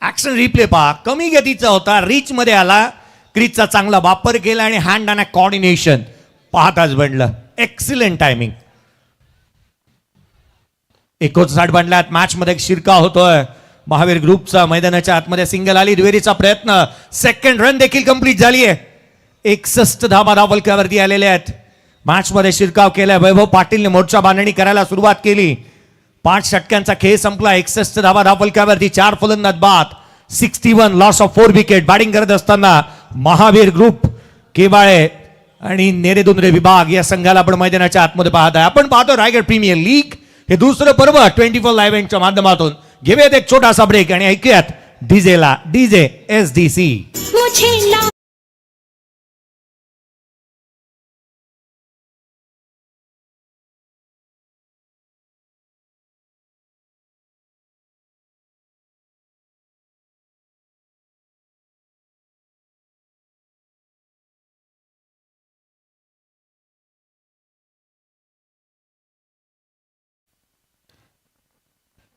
ऍक्शन रिप्ले पहा, कमी गतीचा होता, रीच मध्ये आला, क्रीजचा चांगला वापर केला आणि हँड आणि कॉर्डिनेशन पाहताच बनलं. Excellent timing. 59 बनल्यात. मॅच मध्ये एक शिरका होतोय महावीर ग्रुपचा. मैदानाच्या आतमध्ये सिंगल आली, दुहेरीचा प्रयत्न, सेकंड रन देखील कंप्लीट झाली आहे. 61 धावा धावफलकावरती आलेल्या आहेत. मॅच मध्ये शिरकाव केलाय वैभव पाटीलने, मोर्चा बांधणी करायला सुरुवात केली. 5 षटकांचा खेळ संपला. 61 धावा धावफलकावरती, 4 फलंदाज बाद, 61 लॉस ऑफ 4 विकेट. बॅटिंग करत असताना महावीर ग्रुप, केबाळे आणि नेरेदुंद्रे विभाग या संघाला आपण मैदानाच्या आतमध्ये पाहत आहे. आपण पाहतो रायगड प्रीमियर लीग हे दुसरं पर्व 24 लाईव्ह इव्हेंटच्या माध्यमातून. घेऊयात एक छोटासा ब्रेक आणि ऐकूयात डीजेला डीजे SDC.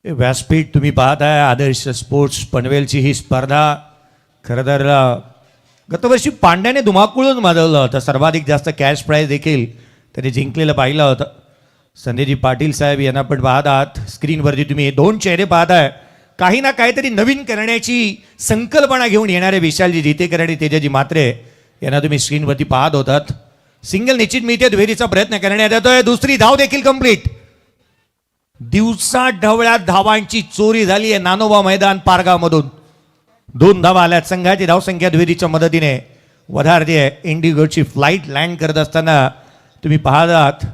व्यासपीठ तुम्ही पाहताय. आदर्श स्पोर्ट्स पनवेलची ही स्पर्धा खरं तर गतवर्षी पांड्याने धुमाकूळच माजवलं होतं. सर्वाधिक जास्त कॅश प्राईज देखील त्याने जिंकलेलं पाहिलं होतं. संजयजी पाटील साहेब यांना पण पाहत आहात. स्क्रीनवरती तुम्ही 2 चेहरे पाहताय. काही ना काहीतरी नवीन करण्याची संकल्पना घेऊन येणारे विशालजी जितेकर आणि तेजाजी मात्रे यांना तुम्ही स्क्रीनवरती पाहत होतात. सिंगल निश्चित मिळते, दुहेरीचा प्रयत्न करण्यात येतोय. दुसरी धाव देखील कंप्लीट. दिवसा ढवळ्यात धावांची चोरी झाली आहे नानोबा मैदान पारगाव मधून. 2 धावा आल्यात. संघाची धावसंख्या दुहेरीच्या मदतीने वधारते आहे. इंडिगोची फ्लाईट लँड करत असताना तुम्ही पाहत आहात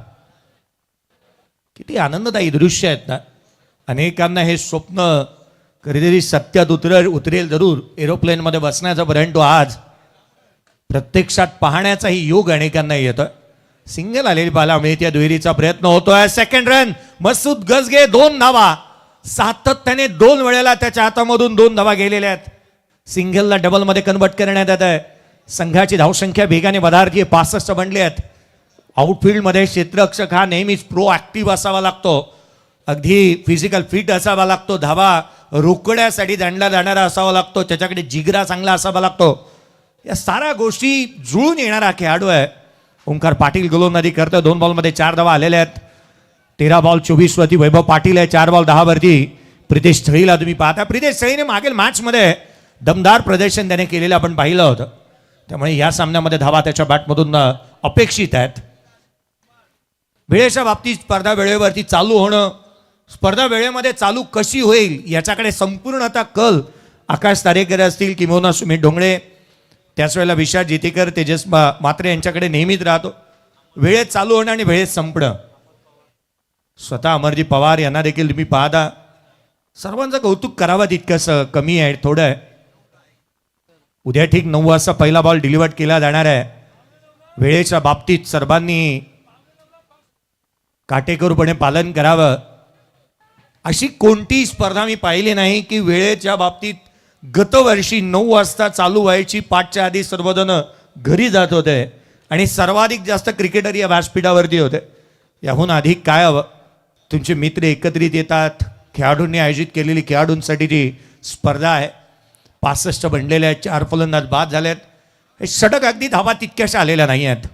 किती आनंददायी दृश्य आहेत ना. अनेकांना हे स्वप्न कधीतरी सत्यात उतरेल जरूर एरोप्लेनमध्ये बसण्याचा, परंतु आज प्रत्यक्षात पाहण्याचाही योग अनेकांना येतोय. सिंगल आलेली पाहायला मिळते. दुहेरीचा प्रयत्न होतोय. सेकंड रन मसूद गजगे, 2 धावा. सातत्याने 2 वेळेला त्याच्या हातामधून 2 धावा गेलेल्या आहेत. सिंगलला डबल मध्ये कन्वर्ट करण्यात येत आहे. संघाची धावसंख्या वेगाने वधारतीये. 65 बनले आहेत. आउटफील्डमध्ये क्षेत्ररक्षक हा नेहमीच प्रो ऍक्टिव्ह असावा लागतो, अगदी फिजिकल फिट असावा लागतो, धावा रोकण्यासाठी दांडला जाणारा असावा लागतो, त्याच्याकडे जिगरा चांगला असावा लागतो. या साऱ्या गोष्टी जुळून येणारा खेळाडू आहे. ओंकार पाटील गोलंदाजी करतो. 2 बॉलमध्ये 4 धावा आलेल्या आहेत. 13 बॉल 24 वरती वैभव पाटील आहे. 4 बॉल 10 वरती प्रितेश थळीला तुम्ही पाहता. प्रितेश थळीने मागील मॅचमध्ये दमदार प्रदर्शन त्याने केलेलं आपण पाहिलं होतं. त्यामुळे या सामन्यामध्ये धावा त्याच्या बॅटमधून अपेक्षित आहेत. वेळेच्या बाबतीत स्पर्धा वेळेवरती चालू होणं, स्पर्धा वेळेमध्ये चालू कशी होईल याच्याकडे संपूर्णतः कल आकाश तारेकर असतील किंवा सुमित ढोंगळे, त्याच वेळेला विशाल जितेकर, तेजस मात्रे यांच्याकडे नेहमीच राहतो. वेळेत चालू होणं आणि वेळेत संपणं. स्वतः अमरजी पवार यांना देखील तुम्ही पाहता. सर्वांचं कौतुक करावं तितकंसं कमी आहे, थोडं आहे. उद्या ठीक 9 वाजता पहिला बॉल डिलिव्हर केला जाणार आहे. वेळेच्या बाबतीत सर्वांनी काटेकोरपणे पालन करावं. अशी कोणती स्पर्धा मी पाहिली नाही की वेळेच्या बाबतीत गतवर्षी 9 वाजता चालू व्हायची, 5च्या आधी सर्वजण घरी जात होते आणि सर्वाधिक जास्त क्रिकेटर या व्यासपीठावरती होते. याहून अधिक काय हवं? तुमचे मित्र एकत्रित येतात. खेळाडूंनी आयोजित केलेली खेळाडूंसाठीची स्पर्धा आहे. 65 बनलेल्या आहेत. 4 फलंदाज बाद झालेत. हे षटक अगदी धावा तितक्याशा आलेल्या नाही आहेत.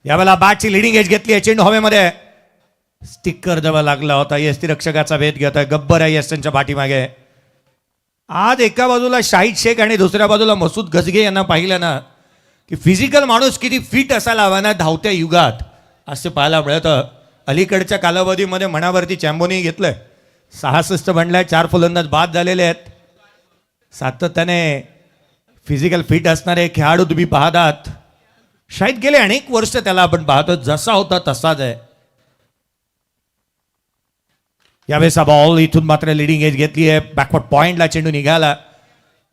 यावेळेला बॅटची लिडिंग एज घेतली आहे. चेंडू हवेमध्ये स्टिकर जवळ लागला होता. यष्टीरक्षकाचा भेद घेतोय. गब्बर आहे यस्टनच्या पाठीमागे. आज एका बाजूला शाहिद शेख आणि दुसऱ्या बाजूला मसूद गजगे यांना पाहिलं ना की फिजिकल माणूस किती फिट असायला हवा ना धावत्या युगात, असे पाहायला मिळतं. अलीकडच्या कालावधीमध्ये मनावरती चॅम्बोनी घेतलंय. 66 बनलाय. 4 फलंदाज बाद झालेले आहेत. सातत्याने फिजिकल फिट असणारे खेळाडू तुम्ही पाहतात. शाहिद गेले अनेक वर्ष त्याला आपण पाहतो, जसा होता तसाच आहे. यावेळेस हा बॉल इथून मात्र लिडिंग एज घेतली आहे. बॅकवर्ड पॉइंटला चेंडू निघाला.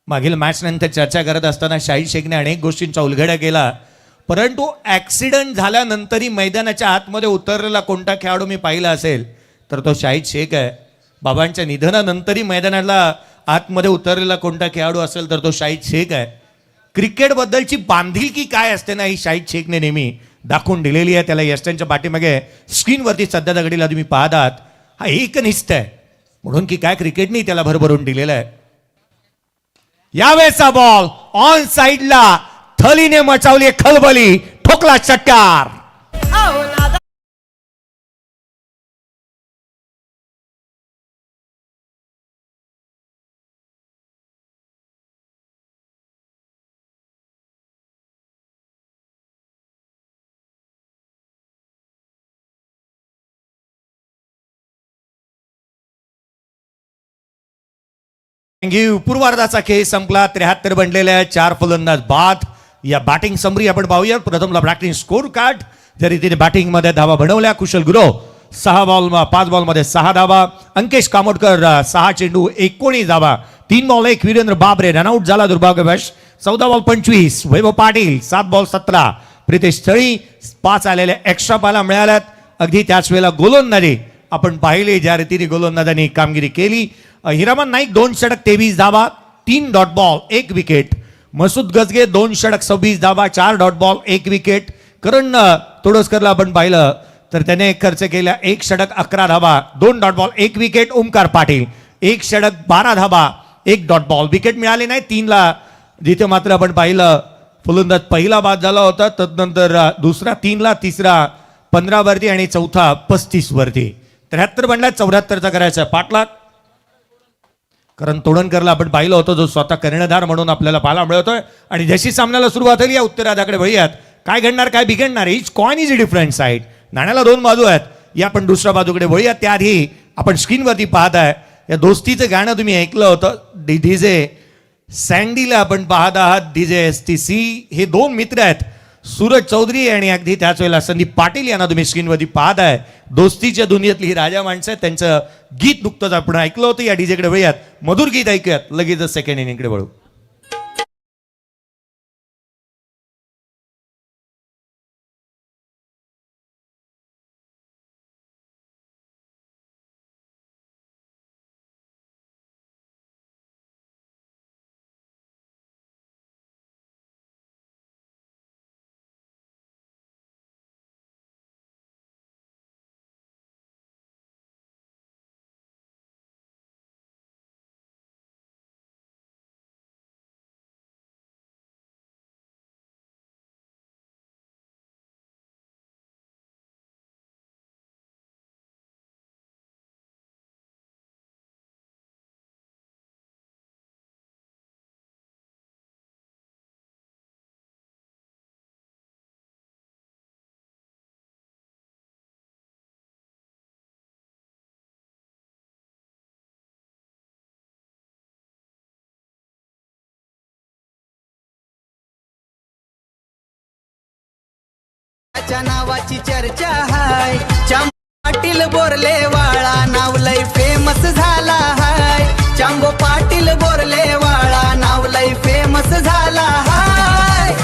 मागील मॅच नंतर चर्चा करत असताना शाहिद शेखने अनेक गोष्टींचा उलगडा केला. परंतु ॲक्सिडेंट झाल्यानंतरही मैदानाच्या आतमध्ये उतरलेला कोणता खेळाडू मी पाहिला असेल तर तो शाहिद शेख आहे. बाबांच्या निधनानंतरही मैदानाला आतमध्ये उतरलेला कोणता खेळाडू असेल तर तो शाहिद शेख आहे. क्रिकेटबद्दलची बांधिलकी काय असते ना, ही शाहिद शेखने नेहमी दाखवून दिलेली आहे. त्याला यष्टांच्या पाठीमागे स्क्रीनवरती सध्या दगडीला तुम्ही पाहत आहात, हा एकनिष्ठ आहे म्हणून की काय क्रिकेटने त्याला भरभरून दिलेलं आहे. यावेळेचा बॉल ऑन साइडला थलीने मचावली खलबली, ठोकला षटकार. थँक्यू. पूर्वार्धाचा खेळ संपला. 73 बनलेल्या 4 फलंदाज बाद. या बॅटिंग समरी आपण पाहूया. प्रथमला बॅटिंग स्कोर कार्ड. जरी तिने बॅटिंग मध्ये धावा बनवल्या. कुशल गुरव 5 बॉलमध्ये 6 धावा. अंकेश कामोडकर 6 चेंडू 19 धावा. 3 बॉल 1. वीरेंद्र बाबरे रनआउट झाला दुर्भाग्यवश. 14 बॉल 25. वैभव पाटील 7 बॉल 17. प्रितेश थळी 5 आलेल्या एक्स्ट्रा पाला मिळाल्यात. अगदी त्याच वेळेला गोलंदाजी आपण पाहिले ज्या रीतीने गोलंदाजांनी कामगिरी केली. हिरामन नाईक 2 षटक 23 धावा, 3 डॉट बॉल 1 विकेट. मसूद गजगे 2 षटक 26 धावा, 4 डॉट बॉल 1 विकेट. करण तोडसकरला आपण पाहिलं तर त्याने खर्च केल्या 1 षटक 11 धावा, 2 dot ball 1 wicket. Omkar Patil 1 षटक 12 धावा, 1 डॉट बॉल. विकेट मिळाली नाही 3ला, जिथे मात्र आपण पाहिलं फलंदाज पहिला बाद झाला होता. तदनंतर दुसरा 3ला, तिसरा 15 वरती आणि चौथा 35 वरती. 73 बनला 74चा करायचा पाटलाग. कारण तोडणकरला आपण पाहिलं होतं जो स्वतः कर्णधार म्हणून आपल्याला पाहायला मिळतोय. आणि जशी सामन्याला सुरुवात झाली या उत्तरार्धाकडे वळूयात. काय घडणार काय बिघडणार, each coin is a different side. नाण्याला 2 बाजू आहेत. या आपण दुसऱ्या बाजूकडे वळूयात. त्याआधी आपण स्क्रीनवरती पाहताय या दोस्तीचं गाणं तुम्ही ऐकलं होतं. डीजे सँडीला आपण पाहत आहात. डीजे STC हे 2 मित्र आहेत, सूरज चौधरी आणि अगदी त्याच वेळेला संदीप पाटील यांना तुम्ही स्क्रीनवरती पाहत आहे. दोस्तीच्या दुनियेतली ही राजा माणसं आहेत. त्यांचं गीत नुकतंच आपण ऐकलं होतं. या डीजेकडे वळूयात, मधुर गीत ऐकूयात. लगेच सेकंड इनिंगकडे वळू. च्या नावाची चर्चा हाय. चांबो पाटील बोरले वाळा नाव लय फेमस झाला हाय. चांबो पाटील बोरले वाळा नाव लय फेमस झाला हाय.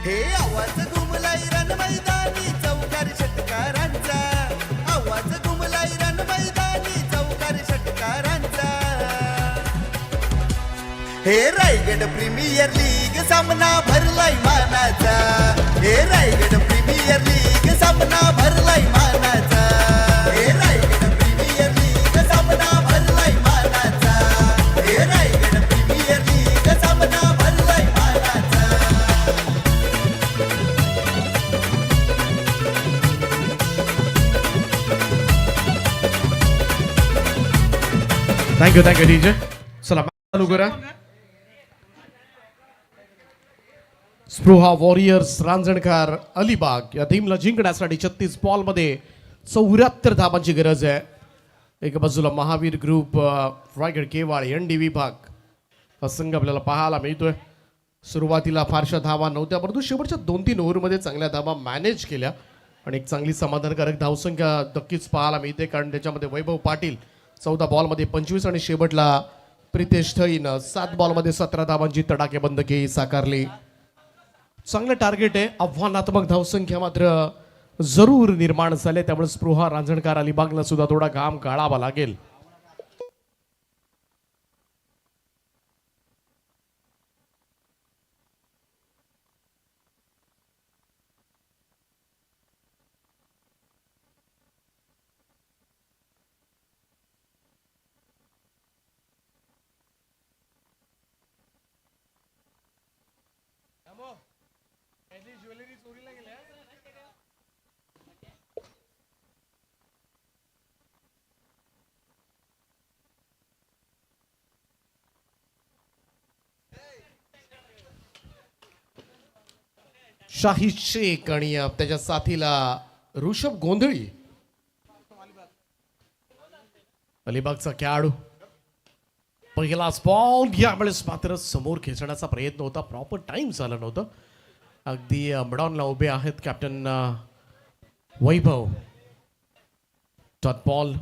हे आवाज घुमला घुमलाय रण मैदानी चौकार षटकारांचा आवाज घुमलाय रण मैदानी चौकार षटकारांचा हे रायगड प्रीमियर लीग सामना भरलाय मानाचा हे रायगड प्रीमियर लीग सामना भरलाय मानाचा हे रायगड प्रीमियर लीग सामना भरलाय मानाचा हे रायगड प्रीमियर लीग सामना भरलाय मानाचा थँक्यू डीजे. चला चालू करा. स्पृहा वॉरियर्स रांजणकार अलिबाग या टीमला जिंकण्यासाठी 36 बॉलमध्ये 74 धावांची गरज आहे. एका बाजूला महावीर ग्रुप रायगड केवाळ एनडी विभाग हा संघ आपल्याला पाहायला मिळतोय. सुरुवातीला फारशा धावा नव्हत्या परंतु शेवटच्या 2-3 ओव्हरमध्ये चांगल्या धावा मॅनेज केल्या आणि एक चांगली समाधानकारक धावसंख्या नक्कीच पाहायला मिळते कारण त्याच्यामध्ये वैभव पाटील 14 बॉलमध्ये 25 आणि शेवटला प्रितेश थईनं 7 बॉलमध्ये 17 धावांची तडाखेबंद खेळी साकारली. चांगलं टार्गेट आहे. आव्हानात्मक धावसंख्या मात्र जरूर निर्माण झाले त्यामुळे स्पृहा रांजणकार अलिबागला सुद्धा थोडा घाम गाळावा लागेल. शाहिद शेख आणि त्याच्या साथीला ऋषभ गोंधळी अलिबागचा खेळाडू. पहिलाच बॉल यावेळेस मात्र समोर खेचण्याचा प्रयत्न होता. प्रॉपर टाइम झाला नव्हतं. अगदी मिडॉनला उभे आहेत कॅप्टन वैभव. डॉट बॉल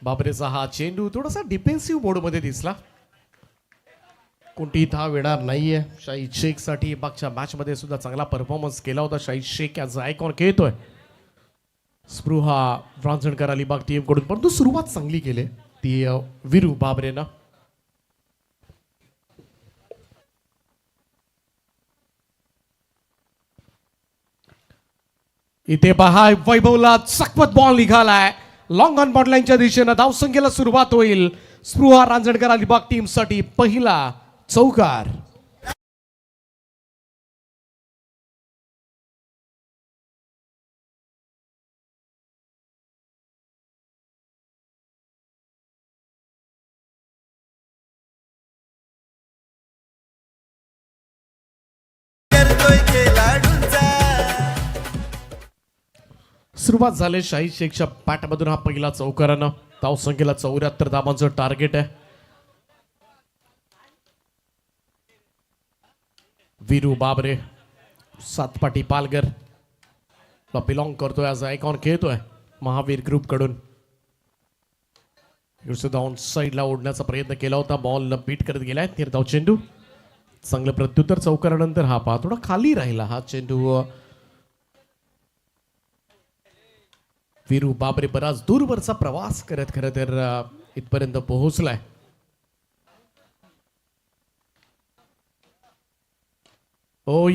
बाबरेचा हा चेंडू थोडासा डिफेन्सिव्ह मोडमध्ये दिसला. कोणतीही धाव येणार नाहीये शाहिद शेख साठी. मागच्या मॅच मध्ये सुद्धा चांगला परफॉर्मन्स केला होता शाहिद शेख याचा आयकॉन खेळतोय स्पृहा रांजणकर अलिबाग टीम कडून परंतु सुरुवात चांगली केली ती विरू बाबरेनं. इथे पहा वैभवला चकमत बॉल निघालाय. लॉंग ऑन बॉटलाईनच्या दिशेनं धावसंख्येला सुरुवात होईल. स्पृहा रांजणकर अलिबाग टीम साठी पहिला चौकार. सुरुवात झाली शाहिद शेखच्या बॅटमधून हा पहिला चौकारानं. धावसंख्येला 74 धावांचं टार्गेट आहे. वीरू बाबरे सातपाटी पालघर बिलॉंग करतोय आज आयकॉन खेळतोय महावीर ग्रुप कडून. डाऊन साईडला ओढण्याचा प्रयत्न केला होता. बॉल बीट करत गेलाय. निर्धाव चेंडू चांगलं प्रत्युत्तर चौकारानंतर हा पहा थोडा खाली राहिला हा चेंडू. वीरू बाबरे बराच दूरवरचा प्रवास करत खरं तर इथपर्यंत पोहोचलाय.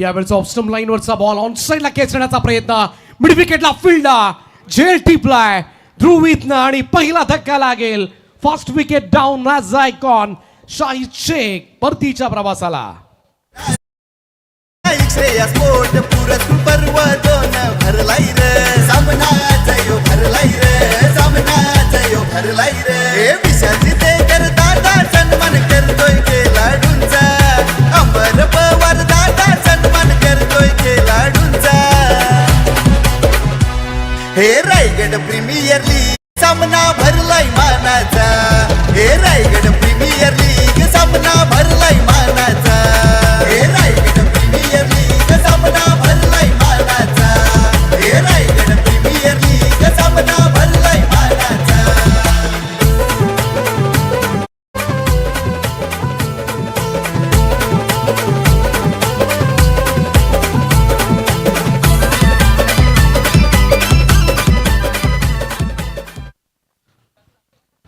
यावेळेचा ऑफस्टम लाईनवरचा बॉल ऑन साईडला खेचण्याचा प्रयत्न. मिड विकेटला फील्डला झेल टिपलाय ध्रुवीतनं आणि पहिला धक्का लागेल. First wicket down as icon Shahid Shaikh परतीच्या प्रवासाला. स्पोर्ट पुरत पर्व दोन भरलाई रे सामना जयो भरलाई रे सामना जयो भरलाई रे. विशाजी ते कर दादा सन्मान करतोय खेळाडूंचा. अमर पवार दादा सन्मान करतोय खेळाडूंचा. हे रायगड प्रीमियर लीग सामना भरलाय मानाचा. हे रायगड प्रीमियर लीग सामना भरलाय मानाचा. हे रायगड प्रीमियर लीग सामना भरलाय मानाचा. हे रायगड प्रीमियर लीग सामना भरलाय मानाचा.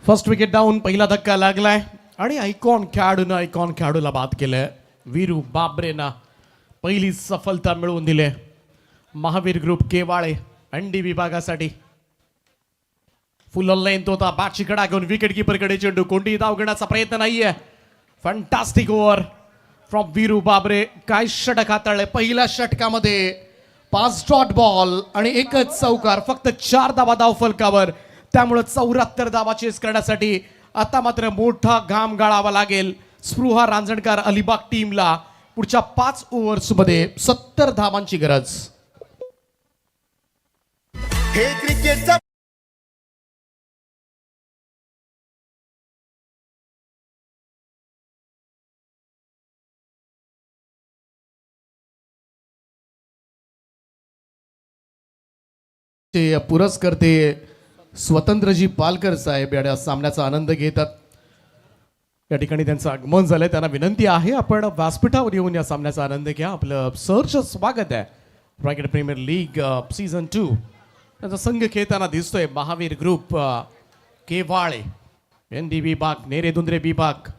फर्स्ट विकेट डाऊन, पहिला धक्का लागलाय आणि आयकॉन खेळाडूला बाद केलंय. वीरू बाबरेना पहिली सफलता मिळवून दिली. महावीर ग्रुप केवाळे अंडी विभागासाठी फुल ऑनलाईन तो होता. बॅटची कडा घेऊन विकेट कीपरकडे चेंडू, कोणतीही धाव घेण्याचा प्रयत्न नाहीये. फॅन्टास्टिक ओव्हर फ्रॉम वीरू बाबरे. काय षटक हाताळले. पहिल्या षटकामध्ये 5 डॉट बॉल आणि एकच चौकार, फक्त 4 धावा धाव फलकावर. त्यामुळे 74 धावा चेस करण्यासाठी आता मात्र मोठा घाम गाळावा लागेल स्पृहा रांजणकार अलिबाग टीमला. पुढच्या 5 ओव्हर्समध्ये 70 धावांची गरज. हे क्रिकेटचा ते पुरस्कर्ते स्वतंत्रजी पालकर साहेब या सामन्याचा आनंद घेतात. या ठिकाणी त्यांचं आगमन झालंय. त्यांना विनंती आहे आपण व्यासपीठावर येऊन या सामन्याचा आनंद घ्या. आपलं सहर्ष स्वागत आहे. क्रिकेट प्रीमियर लीग सीझन 2 त्यांचा संघ खेळताना दिसतोय. महावीर ग्रुप केवाळे, एनडी विभाग, नेरेदुंद्रे विभाग.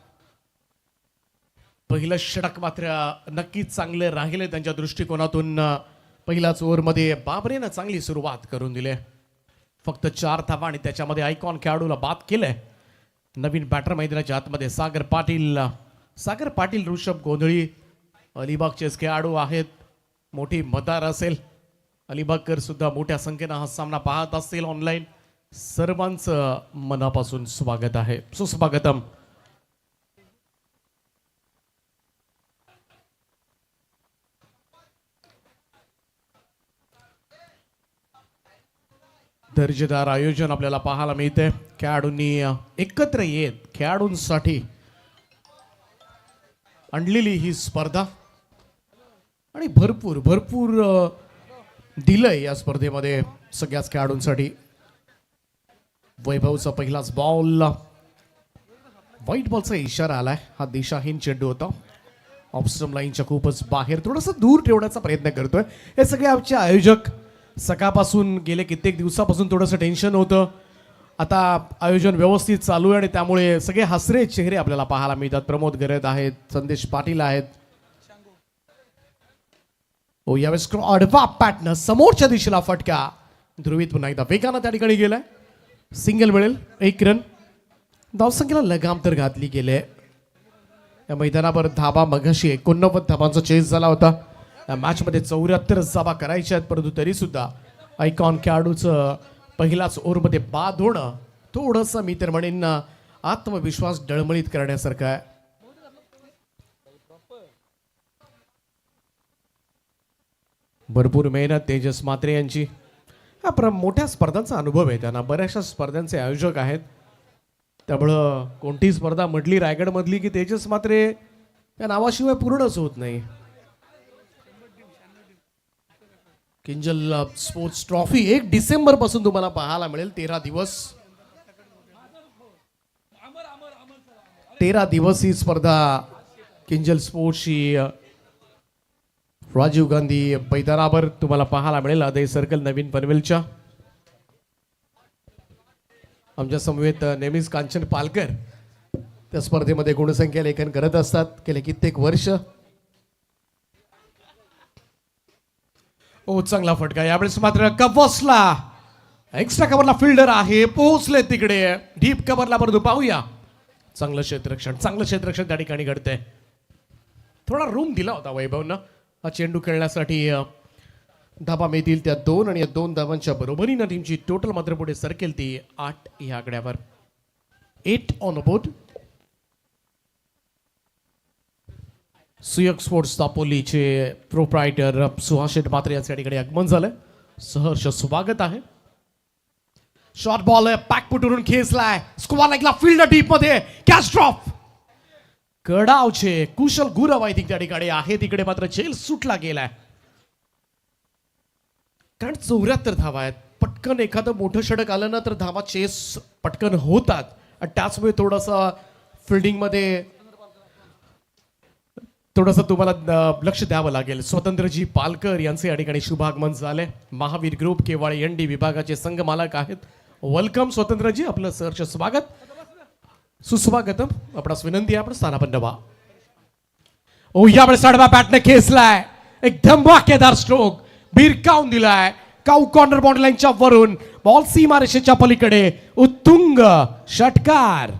पहिलं षटक मात्र नक्कीच चांगले राहिले त्यांच्या दृष्टिकोनातून. पहिल्याच ओव्हरमध्ये बाबरेनं चांगली सुरुवात करून दिली. फक्त 4 धावा आणि त्याच्यामध्ये आयकॉन खेळाडूला बाद केलंय. नवीन बॅटर मैदानाच्या आतमध्ये सागर पाटील, ऋषभ गोंधळी अलिबागचेच खेळाडू आहेत. मोठी मदार असेल. अलिबागकर सुद्धा मोठ्या संख्येनं हा सामना पाहत असतील ऑनलाईन. सर्वांचं मनापासून स्वागत आहे. सुस्वागतम. दर्जेदार आयोजन आपल्याला पाहायला मिळते. खेळाडूंनी एकत्र येत खेळाडूंसाठी आणलेली ही स्पर्धा आणि भरपूर दिलंय या स्पर्धेमध्ये सगळ्याच खेळाडूंसाठी. वैभवचा पहिलाच बॉल, व्हाईट बॉलचा इशारा आलाय. हा दिशाहीन चेंडू होता. ऑफस्टम लाईनच्या खूपच बाहेर, थोडंसं दूर ठेवण्याचा प्रयत्न करतोय. हे सगळे आमचे आयोजक सकाळपासून गेले कित्येक दिवसापासून थोडंसं टेन्शन होतं. आता आयोजन व्यवस्थित चालू आहे आणि त्यामुळे सगळे हसरे चेहरे आपल्याला पाहायला मिळतात. प्रमोद गरत आहेत, संदेश पाटील आहेत. यावेळेस आडवा पॅटर्न समोरच्या दिशेला फटका. ध्रुवीत पुन्हा एकदा वेगानं त्या ठिकाणी गेलाय. सिंगल मिळेल, 1 रन. धावसंख्येला लगाम तर घातली गेले. या मैदानावर धाबा मघाशी 89 धाबांचा चेस झाला होता. या मॅचमध्ये 74 धाबा करायच्या आहेत, परंतु तरी सुद्धा आयकॉन खेळाडूचं पहिल्याच ओव्हरमध्ये बाद होणं थोडंसं मी तर म्हणेन आत्मविश्वास डळमळीत करण्यासारखं आहे. भरपूर मेहनत तेजस म्हात्रे यांची. हा मोठ्या स्पर्धांचा अनुभव आहे त्यांना. बऱ्याचशा स्पर्धांचे आयोजक आहेत. त्यामुळं कोणतीही स्पर्धा म्हटली रायगडमधली की तेजस म्हात्रे या नावाशिवाय पूर्णच होत नाही. किंजल स्पोर्ट्स ट्रॉफी 1 डिसेंबर पासून तुम्हाला पाहायला मिळेल. 13 दिवस ही स्पर्धा किंजल स्पोर्ट्सची राजीव गांधी मैदानावर तुम्हाला पाहायला मिळेल. अदय सर्कल नवीन पनवेलच्या. आमच्या समवेत नेहमीच कांचन पालकर त्या स्पर्धेमध्ये गुणसंख्या लेखन करत असतात गेले कित्येक वर्ष. चांगला फटका. यावेळेस मात्र कव्हर्सला एक्स्ट्रा कव्हरला फिल्डर आहे, पोहोचले तिकडे. डीप कव्हरला परंतु पाहूया. चांगलं क्षेत्ररक्षण त्या ठिकाणी घडतंय. थोडा रूम दिला होता वैभवनं हा चेंडू खेळण्यासाठी. धाबा मिळतील त्या 2 आणि या 2 धावांच्या बरोबरीनं टीमची टोटल मात्र पुढे सरकेल ती 8 या आकड्यावर. 8 ऑन बोर्ड. सुयोग स्पोर्ट्स दापोलीचे प्रोप्रायटर सुहास म्हात्रे यांच्या ठिकाणी आगमन झालंय. सहर्ष स्वागत आहे. शॉर्ट बॉल पॅक पुटून खेचलाय. स्क्वार लागला फील्ड डीप मध्ये. Catch drop. कडावचे कुशल गुरव आहे त्या ठिकाणी आहे. तिकडे मात्र चेल सुटला गेलाय. कारण 74 धावा आहेत. पटकन एखादं मोठं षटक आलं ना तर धावा चेस पटकन होतात. आणि त्याचमुळे थोडंसं फिल्डिंगमध्ये थोडंसं तुम्हाला लक्ष द्यावं लागेल. स्वतंत्रजी पालकर यांचे या ठिकाणी शुभागमन झाले. महावीर ग्रुप केवाळे एनडी विभागाचे संघ मालक आहेत. वेलकम स्वतंत्रजी, आपलं सहर्ष स्वागत. सुस्वागतम आपणास विनंती आहे आपण स्थानापन्न व्हा. ओ यावेळेस आडवा बॅटने खेचलाय, एक धमाकेदार स्ट्रोक भिरकावून दिलाय. काऊ कॉर्नर बाउंड्री लाईनच्या वरून बॉल सीमारेषेच्या पलीकडे उत्तुंग षटकार.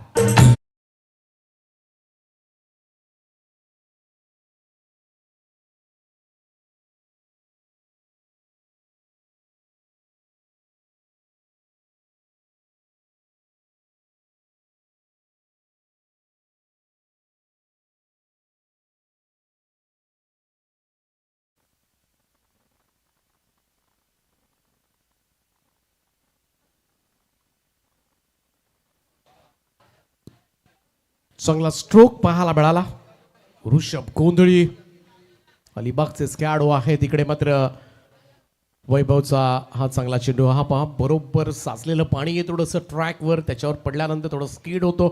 चांगला स्ट्रोक पाहायला मिळाला. ऋषभ गोंधळी अलिबागचे खेळाडू आहे. तिकडे मात्र वैभवचा हा चांगला चेंडू. हा पहा बरोबर साचलेलं पाणी आहे थोडंसं ट्रॅकवर, त्याच्यावर पडल्यानंतर थोडं स्पीड होतो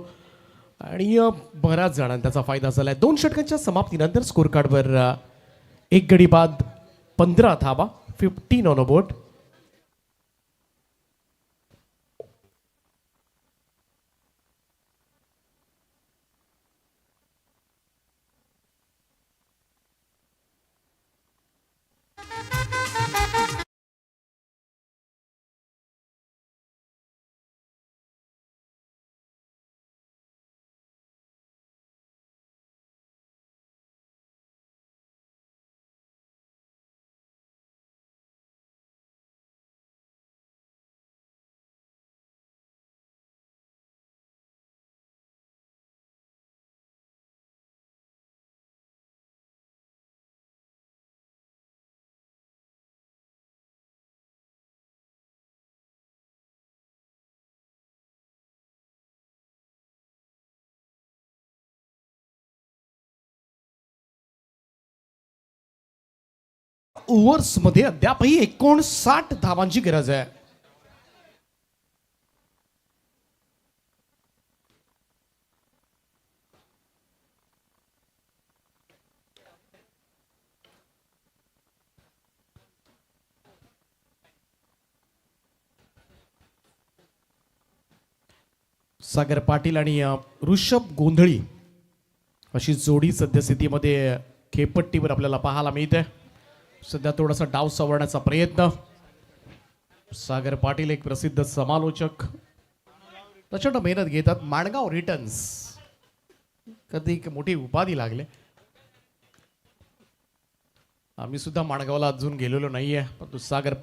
आणि बऱ्याच जणांना त्याचा फायदा झालाय. 2 षटकांच्या समाप्तीनंतर स्कोर कार्डवर 1 गडी बाद 15 धावा 15 ऑन बोर्ड. ओव्हर्स मध्ये अद्यापही 59 धावांची गरज आहे. सागर पाटील आणि ऋषभ गोंधळी अशी जोडी सद्यस्थितीमध्ये खेळपट्टीवर आपल्याला पाहायला मिळते. सध्या थोडासा डाव सावरण्याचा प्रयत्न. सागर पाटील एक प्रसिद्ध समालोचक, प्रचंड मेहनत घेतात. माणगाव रिटर्न्स कधी एक मोठी उपाधी लागले. आम्ही सुद्धा माणगावला अजून गेलेलो नाहीये, परंतु सागर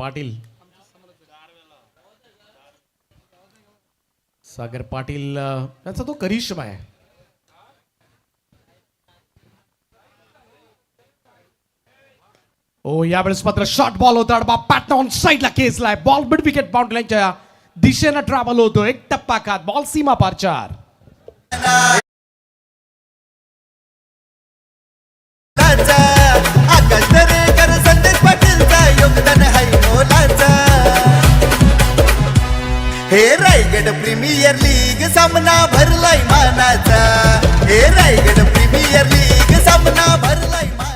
पाटील त्यांचा तो करिश्मा आहे. ओ यावेळेस मात्र शॉर्ट बॉल होता. पॅटर्न ऑन साईडला खेचलाय. बॉल मिड विकेट बाउंड्री लाईनच्या दिशेनं ट्रॅव्हल होतो. एक टप्पा खात बॉल सीमा पार 4. आकाश दरेकर संदेश पाटीलचा योगदान हाय मोलाचा. हे रायगड प्रीमियर लीग सामना भरलाय मानाचा. हे रायगड प्रीमियर लीग सामना भरलाय मानाचा.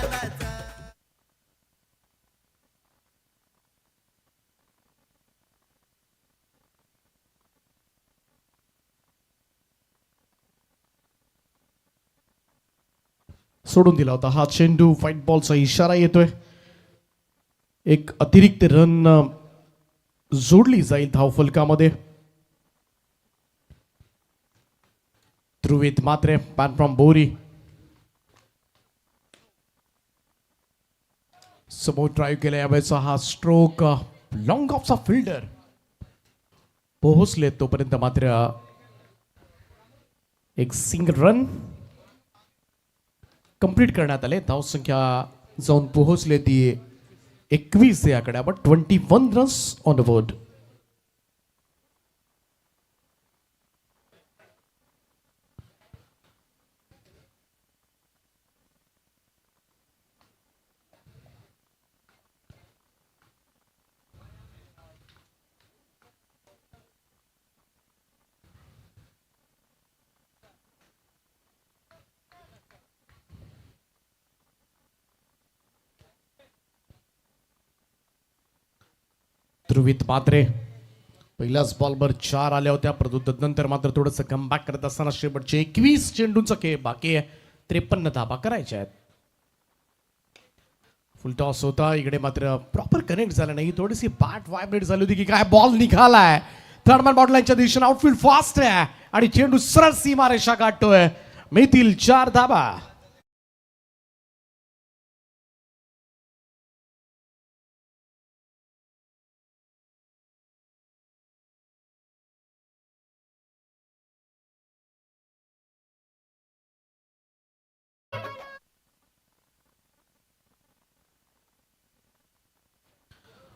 सोडून दिला होता हा चेंडू. व्हाईट बॉलचा इशारा येतोय. एक अतिरिक्त रन जोडली जाईल धावफलकामध्ये. ध्रुवित मात्रे पॅन फ्रॉम बोरी समोर ड्राईव्ह केला. यावेळेचा हा स्ट्रोक लॉंग ऑफचा फिल्डर पोहोचले तोपर्यंत मात्र एक सिंगल रन कंप्लीट करण्यात आले. धावसंख्या जाऊन पोहोचले ती 21 या आकड्यावर. 21 रन्स ऑन द बोर्ड. ध्रुवित मात्रे पहिल्याच बॉलवर 4 आल्या होत्या, परंतु तदनंतर मात्र थोडंसं कमबॅक करत असताना शेवटचे 21 चेंडूंचा खेळ बाकी आहे. 53 धाबा करायच्या आहेत. फुल टॉस होता, इकडे मात्र प्रॉपर कनेक्ट झाला नाही, थोडीशी बॅट व्हायब्रेट झाली होती की काय बॉल निघालाय. थर्ड मॅन बॉट लाईनच्या दिशेने आउटफील्ड फास्ट आहे आणि चेंडू सरळ सीमारेषा गाठतोय. मिळतील 4 धाबा.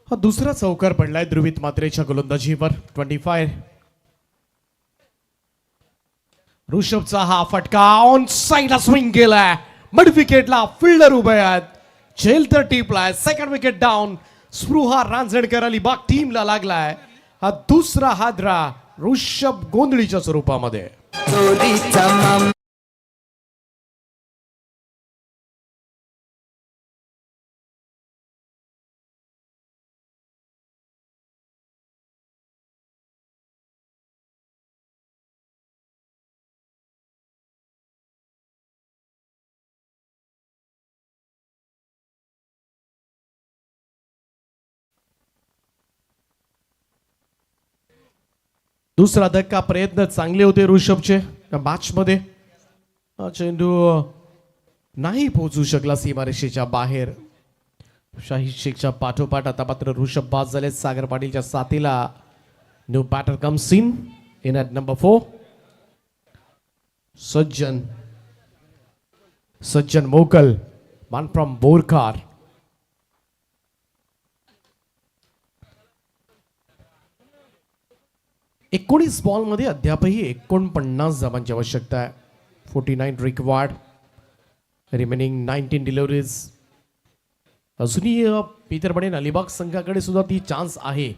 हा दुसरा चौकार पडलाय ध्रुवित मात्रेच्या गोलंदाजीवर. 25. ऋषभचा हा फटका ऑन साईडला स्विंग केलाय. मिड विकेटला फिल्डर उभे आहेत. झेल तर टिपलाय. Second wicket down. Spruha Ranjankar Alibag टीमला लागलाय. हा दुसरा हादरा ऋषभ गोंधळीच्या स्वरूपामध्ये. चोरीचा मामा दुसरा धक्का प्रयत्न चांगले होते ऋषभचे या मॅच मध्ये. हा चेंडू नाही पोहोचू शकला सीमारेषेच्या बाहेर. शाहिद शेखच्या पाठोपाठ आता मात्र ऋषभ बाद झाले. सागर पाटीलच्या साथीला new batter comes in at number 4. Sajjan Mokal man from Borkar. एकोणीस बॉल मध्ये अद्यापही 49 धावांची आवश्यकता आहे. 49 रिक्वायर्ड. Remaining 19 deliveries. अजूनही पीटर बडेन अलिबाग संघाकडे सुद्धा ती चान्स आहे,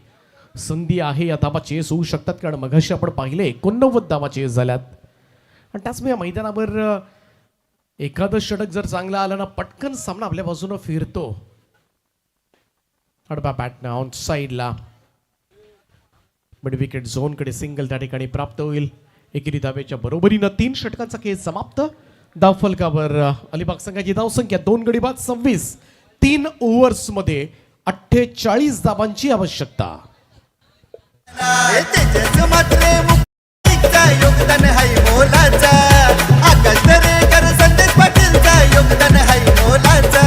संधी आहे. या धावा चेस होऊ शकतात कारण मगाशी आपण पाहिले 89 धावा चेस झाल्यात. आणि त्याचमुळे या मैदानावर एखादं षटक जर चांगलं आलं ना, पटकन सामना आपल्या बाजूनं फिरतो. अडबा बॅटनं ऑन साईडला. मिड विकेट झोनकडे सिंगल त्या ठिकाणी प्राप्त होईल. एकेरी धावेच्या बरोबरीनं 3 षटकांचा खेळ समाप्त. धावफलकावर अलिबाग संघाची धावसंख्या 2 गडी बाद 26. 3 ओव्हर्स मध्ये 48 धावांची आवश्यकता. तेजस मात्रे मुक्तीचा योगदान हाय मोलाचा. आकाश दरेकर संदेश पाटीलचा योगदान हाय मोलाचा.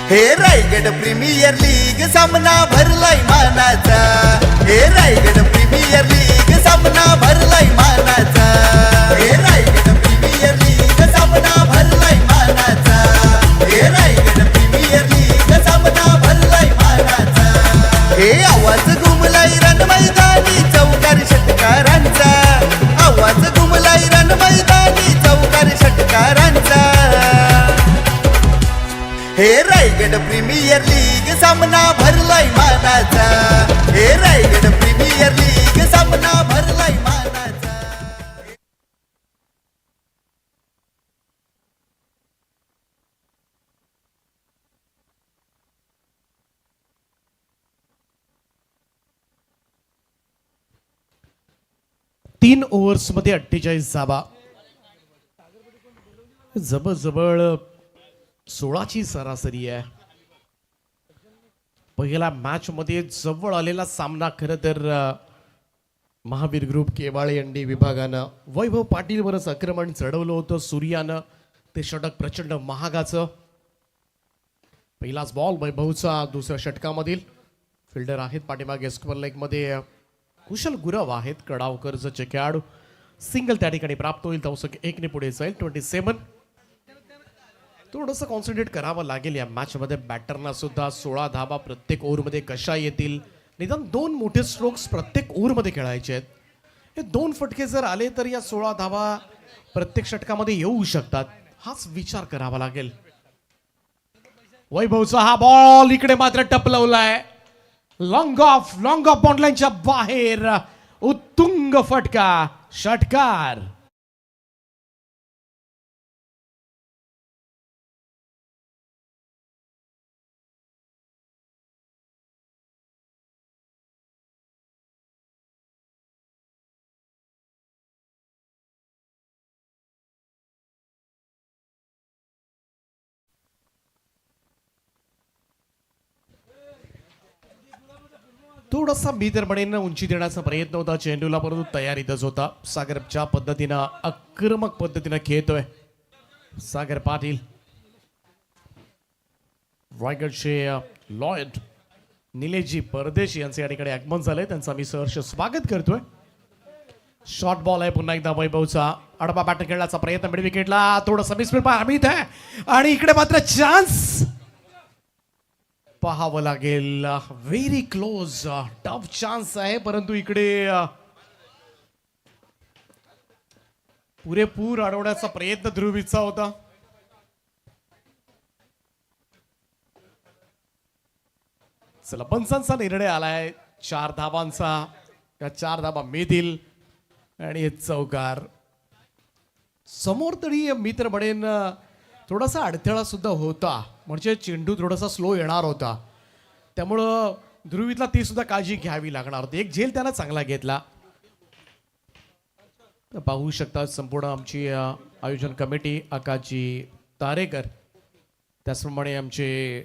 हे रायगड प्रीमियर लीग सामना भरलाय मानाचा. हे रायगड प्रीमियर लीग सामना भरलाय मानाचा. हे रायगड प्रीमियर लीग सामना भरलाय मानाचा. हे रायगड प्रीमियर लीग सामना भरलाय मानाचा. हे आवाज घुमलाय रण मैदानी चौकार षटकारांचा. आवाज घुमलाय रण मैदानी चौकार षटकारांचा. हे रायगड प्रीमियर लीग सामना भरलाय मानाचा. हे रायगड प्रीमियर लीग सामना भरलाय मानाचा. 3 ओव्हर्स मध्ये 48 धावा. जवळजवळ 16ची सरासरी आहे. पहिल्या मॅच मध्ये जवळ आलेला सामना खरं तर महावीर ग्रुप केवाळे अंडी विभागानं वैभव पाटीलवरच आक्रमण चढवलं होतं. सूर्यानं ते षटक प्रचंड महागाचं. पहिलाच बॉल वैभवचा दुसऱ्या षटकामधील. फिल्डर आहेत पाठीमागे स्क्वेअर लेग मध्ये कुशल गुरव आहेत कडावकरचे खेळाडू. सिंगल त्या ठिकाणी प्राप्त होईल. धावसंख्या 1 ने पुढे जाईल. 27. थोडंसं कॉन्सन्ट्रेट करावं लागेल या मॅच मध्ये. बॅटरना सुद्धा 16 धावा प्रत्येक ओव्हरमध्ये कशा येतील. निदान 2 मोठे स्ट्रोक्स प्रत्येक ओव्हरमध्ये खेळायचे आहेत. हे 2 फटके जर आले तर या 16 धावा प्रत्येक षटकामध्ये येऊ शकतात. हाच विचार करावा लागेल. वैभवचा हा बॉल इकडे मात्र टपलवलाय. लॉंग ऑफ बॉन्डलाईनच्या बाहेर. उत्तुंग फटका. षटकार. थोडासा मी तर म्हणेन उंची देण्याचा प्रयत्न होता चेंडूला, परंतु तयारीतच होता. सागर ज्या पद्धतीनं आक्रमक पद्धतीनं खेळतोय सागर पाटील. रायगडचे लॉयड निलेशजी परदेशी यांचे या ठिकाणी आगमन झालंय, त्यांचा मी सहर्ष स्वागत करतोय. शॉर्ट बॉल आहे पुन्हा एकदा वैभवचा. आडवा बॅट खेळण्याचा प्रयत्न मिड विकेटला, थोडंसं मिसफील्ड अमित आहे आणि इकडे मात्र चान्स पाहावं लागेल. व्हेरी क्लोज टफ चान्स आहे, परंतु इकडे पुरेपूर अडवण्याचा प्रयत्न ध्रुवीचा होता. चला पंचांचा निर्णय आलाय 4 धावांचा. या 4 धावा मिळतील आणि हे चौकार. समोर तरी मी तर म्हणेन थोडासा अडथळा सुद्धा होता, म्हणजे चेंडू थोडासा स्लो येणार होता, त्यामुळं ध्रुवीतला ती सुद्धा काळजी घ्यावी लागणार होती. एक झेल त्याला चांगला घेतला. तर पाहू शकता संपूर्ण आमची आयोजन कमिटी, आकाजी तारेकर, त्याचप्रमाणे आमचे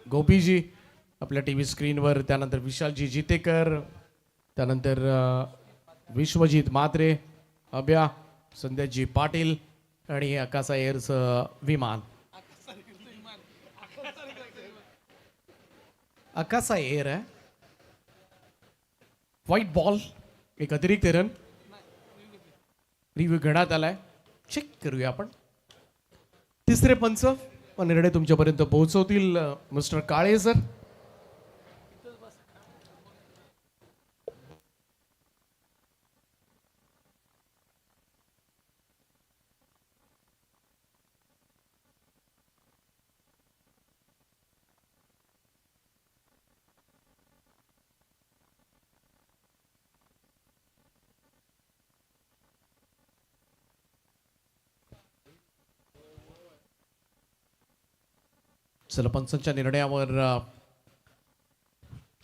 गोपीजी आपल्या टी व्ही स्क्रीनवर, त्यानंतर विशालजी जितेकर, त्यानंतर विश्वजित म्हात्रे, अभ्या, संध्याजी पाटील आणि आकाशा एअरचं विमान. आकाशा एअर आहे. व्हाईट बॉल, एक अतिरिक्त रन रिव्ह्यू घेण्यात आलाय. चेक करूया आपण. तिसरे पंच निर्णय तुमच्यापर्यंत पोहोचवतील मिस्टर काळे सर. चला पंचांच्या निर्णयावर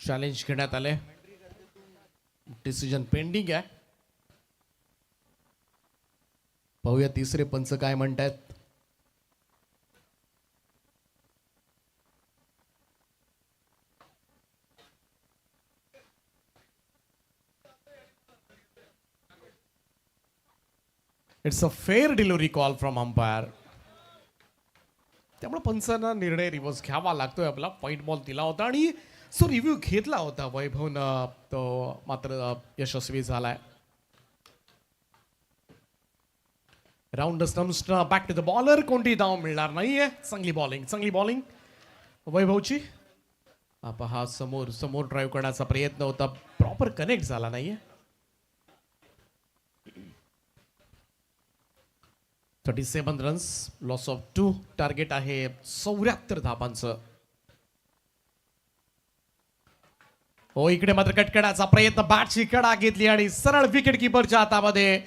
चॅलेंज घेण्यात आले. डिसिजन पेंडिंग आहे. पाहूया तिसरे पंच काय म्हणतात. It's a fair delivery call from umpire. त्यामुळे पंचांना निर्णय रिव्हर्स घ्यावा लागतोय आपला. व्हाईट बॉल दिला होता आणि सो रिव्ह्यू घेतला होता वैभवनं, तो मात्र यशस्वी झालाय. Round stumps back to the bowler. कोणती धाव मिळणार नाहीये. चांगली बॉलिंग वैभवची. हा समोर ड्राईव्ह करण्याचा प्रयत्न होता, प्रॉपर कनेक्ट झाला नाहीये. 37 रन्स, लॉस ऑफ 2. टार्गेट आहे 74 धावांचं. हो, इकडे मात्र कटकडाचा प्रयत्न, बॅटची कडा घेतली आणि सरळ विकेट किपरच्या हातामध्ये.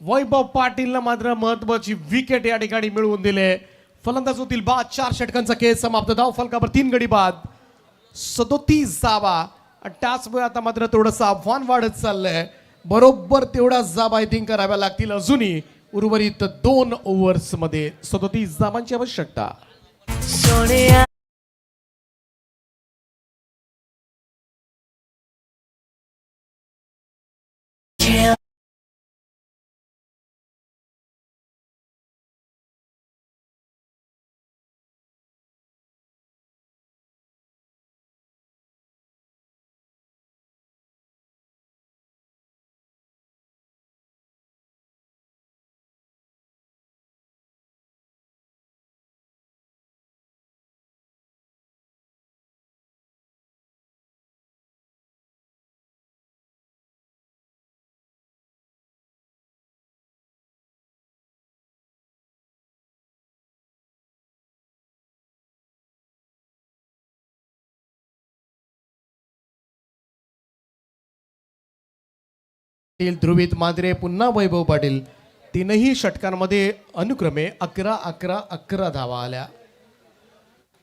वैभव पाटीलनं मात्र महत्वाची विकेट या ठिकाणी मिळवून दिले. फलंदाज होतील बाद. 4 षटकांचा खेळ समाप्त. धाव फलकावर 3 गडी बाद, 37 धावा. त्याचमुळे आता मात्र थोडंसं आव्हान वाढत चाललंय. बरोबर तेवढ्याच धावा आय थिंक कराव्या लागतील अजूनही. उर्वरित 2 ओव्हर्स मध्ये 37 धावांची आवश्यकता. सोनिया ध्रुवीत मात्रे पुन्हा वैभव पाटील. 3ही षटकांमध्ये अनुक्रमे 11 धावा आल्या.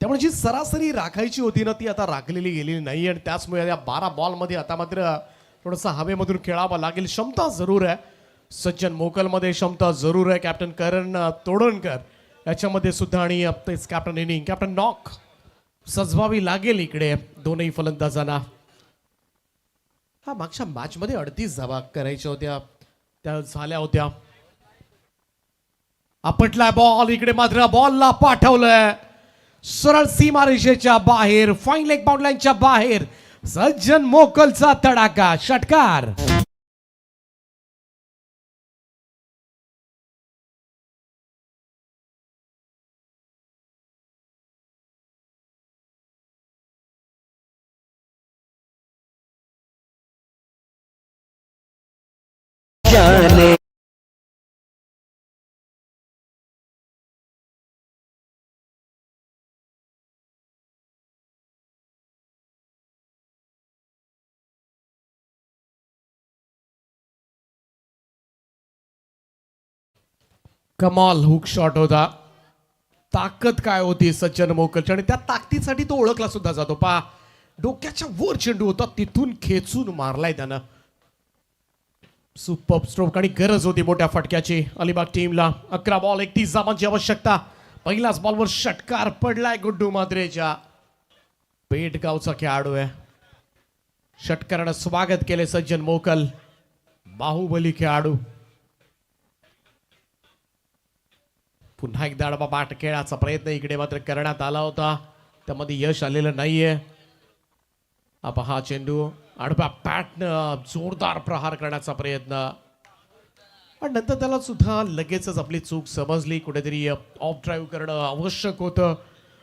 त्यामुळे जी सरासरी राखायची होती ना, ती आता राखलेली गेलेली नाही. आणि त्याचमुळे या 12 बॉलमध्ये आता मात्र थोडंसं हवेमधून खेळावं लागेल. क्षमता जरूर आहे. सज्जन मोकलमध्ये क्षमता जरूर आहे. कॅप्टन करण तोडणकर याच्यामध्ये सुद्धा, आणि तेच कॅप्टन इनिंग, कॅप्टन नॉक सजवावी लागेल इकडे दोनही फलंदाजांना. हा मागच्या मॅच मध्ये 38 धावा करायच्या होत्या, त्या झाल्या होत्या. आपटलाय बॉल, इकडे मात्र बॉलला पाठवलंय सरळ सीमारेषेच्या बाहेर, फाईन लेग बाउंड्रीच्या बाहेर. सज्जन मोकलचा तडाखा, षटकार. जाने कमाल हुक शॉट होता. ताकद काय होती सज्जन मोकलची, आणि त्या ताकदीसाठी तो ओळखला सुद्धा जातो. पहा, डोक्याच्या वर चेंडू होता, तिथून खेचून मारलाय त्यानं. सुपर स्ट्रोक, आणि गरज होती मोठ्या फटक्याची अलिबाग टीमला. 11 बॉल 31 धावांची आवश्यकता. पहिल्याच बॉलवर षटकार पडलाय गुड्डू मात्रेच्या. पेटगावचा खेळाडू आहे. षटकारानं स्वागत केले सज्जन मोकल, बाहुबली खेळाडू. पुन्हा एकदा आडवा बाट खेळाचा प्रयत्न इकडे मात्र करण्यात आला होता, त्यामध्ये यश आलेलं नाहीये. हा चेंडू आडव्या बॅटनं जोरदार प्रहार करण्याचा प्रयत्न, पण नंतर त्याला सुद्धा लगेचच आपली चूक समजली. कुठेतरी ऑफ ड्राईव्ह करणं आवश्यक होतं,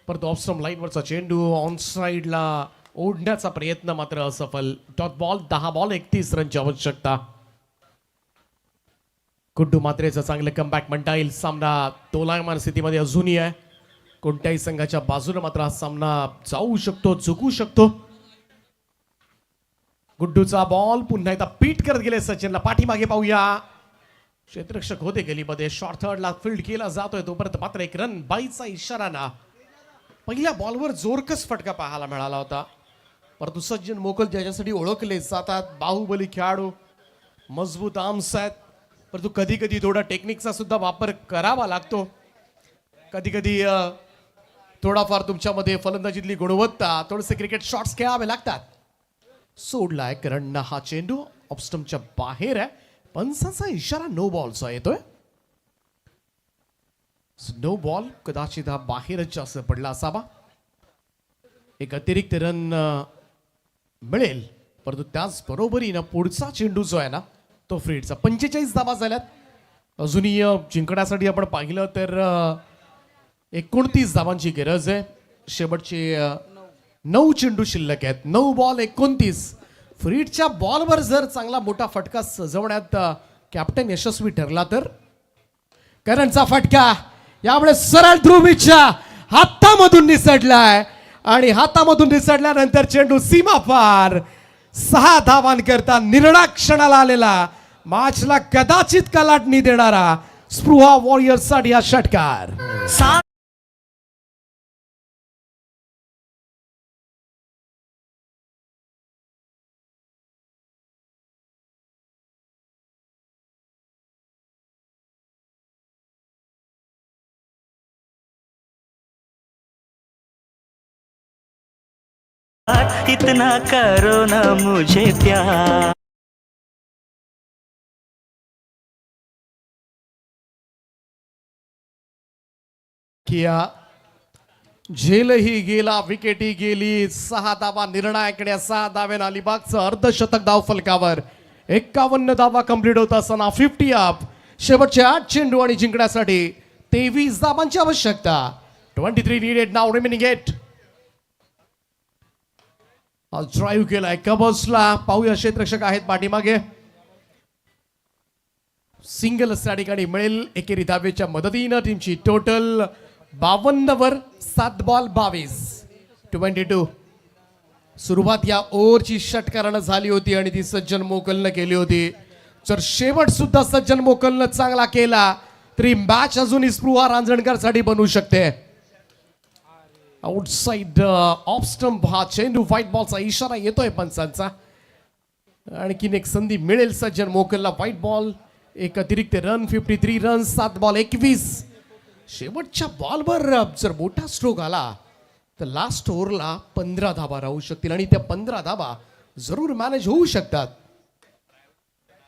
परंतु ऑफ स्टंप लाईनवरचा चेंडू ऑन साईडला ओढण्याचा प्रयत्न मात्र असफल. Dot ball. 10 बॉल 31 रनची आवश्यकता. गुड्डू मात्रेचं चांगलं कमबॅक म्हणता येईल. सामना दोलायमान स्थितीमध्ये अजूनही आहे. कोणत्याही संघाच्या बाजूने मात्र हा सामना जाऊ शकतो, चुकू शकतो. गुड्डूचा बॉल पुन्हा एकदा पीट करत गेले सचिनला. पाठीमागे पाहूया, क्षेत्ररक्षक होते गलीमध्ये. शॉर्ट थर्डला फील्ड केला जातोय, तोपर्यंत मात्र एक रन बाईचा इशारा ना. पहिल्या बॉलवर जोरकस फटका पाहायला मिळाला होता, परंतु सज्जन मोकल ज्याच्यासाठी ओळखले जातात, बाहुबली खेळाडू, मजबूत आर्म्स आहेत, परंतु कधी कधी थोडा टेक्निकचा सुद्धा वापर करावा लागतो. कधी कधी थोडाफार तुमच्यामध्ये फलंदाजीतली गुणवत्ता, थोडेसे क्रिकेट शॉट्स खेळावे लागतात. सोडलाय करणनं हा चेंडू, ऑफस्टंपच्या बाहेर आहे. पंचांचा इशारा नो बॉलचा येतोय. नो बॉल, कदाचित हा बाहेरच जास्त पडला असावा. एक अतिरिक्त रन मिळेल, परंतु त्याच बरोबरीनं पुढचा चेंडू जो आहे ना तो फ्रीडचा. 45 धावा झाल्यात. अजूनही जिंकण्यासाठी आपण पाहिलं तर 29 धावांची गरज आहे. शेवटचे 9 चेंडू शिल्लक आहेत. 9 बॉल 29. फ्रीडच्या बॉलवर जर चांगला मोठा फटका सजवण्यात कॅप्टन यशस्वी ठरला तर. करणचा फटका यावेळेस सरळ ध्रुवीच्या हातामधून निसटलाय, आणि हातामधून निसटल्यानंतर चेंडू सीमा पार. 6 धावांकरता निर्णायक क्षणाला आलेला, मॅचला कदाचित कलाटणी देणारा स्पृहा वॉरियर्ससाठी हा षटकार. इतना करो ना मुझे प्यार. किया झेलही गेला, विकेटही गेली. 6 धावा निर्णायकडे. 6 धाव्यानं अलिबागचं अर्धशतक धाव फलकावर. 51 धावा कंप्लीट होत असताना 50 अप. शेवटचे 8 चेंडू आणि जिंकण्यासाठी 23 धावांची आवश्यकता. 23 नीडेड नाव रिमेनिंग 8. ड्राईव्ह केलाय कबर्सला. पाहूया, क्षेत्ररक्षक आहेत पाठीमागे. सिंगल त्या ठिकाणी मिळेल. एकेरी धावेच्या मदतीनं टीमची टोटल 52 वर 7 बॉल 22. 22. सुरुवात या ओव्हरची षटकारानं झाली होती आणि ती सज्जन मोकलनं केली होती. जर शेवट सुद्धा सज्जन मोकलनं चांगला केला तरी मॅच अजूनही स्पृहा रांजणकरसाठी बनवू शकते. आउटसाइड ऑफ स्टंप हा चेंडू, व्हाईट बॉलचा इशारा येतोय पंचांचा. आणखीन एक संधी मिळेल सज्जन मोकलला. व्हाईट बॉल, एक अतिरिक्त रन. 53 run, 7 ball 21. शेवटच्या बॉलवर जर मोठा स्ट्रोक आला तर लास्ट ओव्हरला 15 धावा राहू शकतील, आणि त्या 15 धावा जरूर मॅनेज होऊ शकतात.